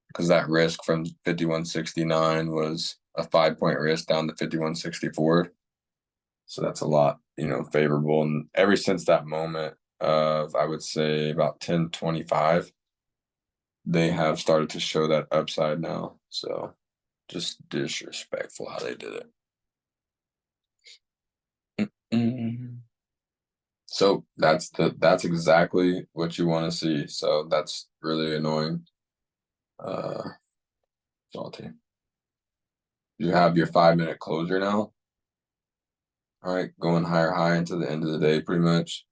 Because that risk from 5169 was a 5-point risk down to 5164. So that's a lot, favorable. And ever since that moment of, I would say, about 1025, they have started to show that upside now. So just disrespectful how they did it. So that's exactly what you want to see. So that's really annoying. Salty. You have your 5-minute closure now. All right, going higher high into the end of the day, pretty much.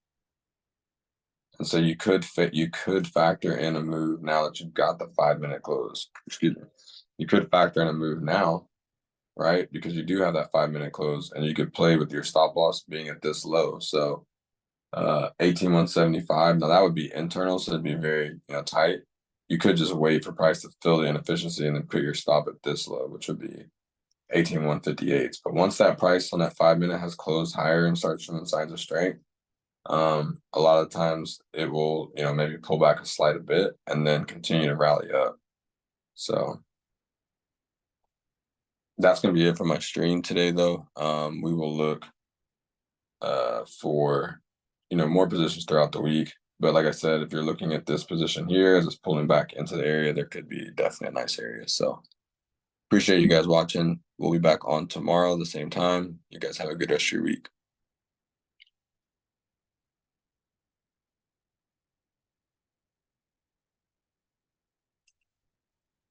And so you could factor in a move now that you've got the 5-minute close. Excuse me. You could factor in a move now, right? Because you do have that 5-minute close, and you could play with your stop loss being at this low. So 18,175. Now that would be internal, so it'd be very tight. You could just wait for price to fill the inefficiency and then put your stop at this low, which would be 18,158. But once that price on that 5-minute has closed higher and starts showing signs of strength, a lot of times it will, maybe pull back a slight a bit and then continue to rally up. So that's going to be it for my stream today, though. We will look for, more positions throughout the week. But like I said, if you're looking at this position here as it's pulling back into the area, there could be definitely a nice area. So appreciate you guys watching. We'll be back on tomorrow at the same time. You guys have a good rest of your week.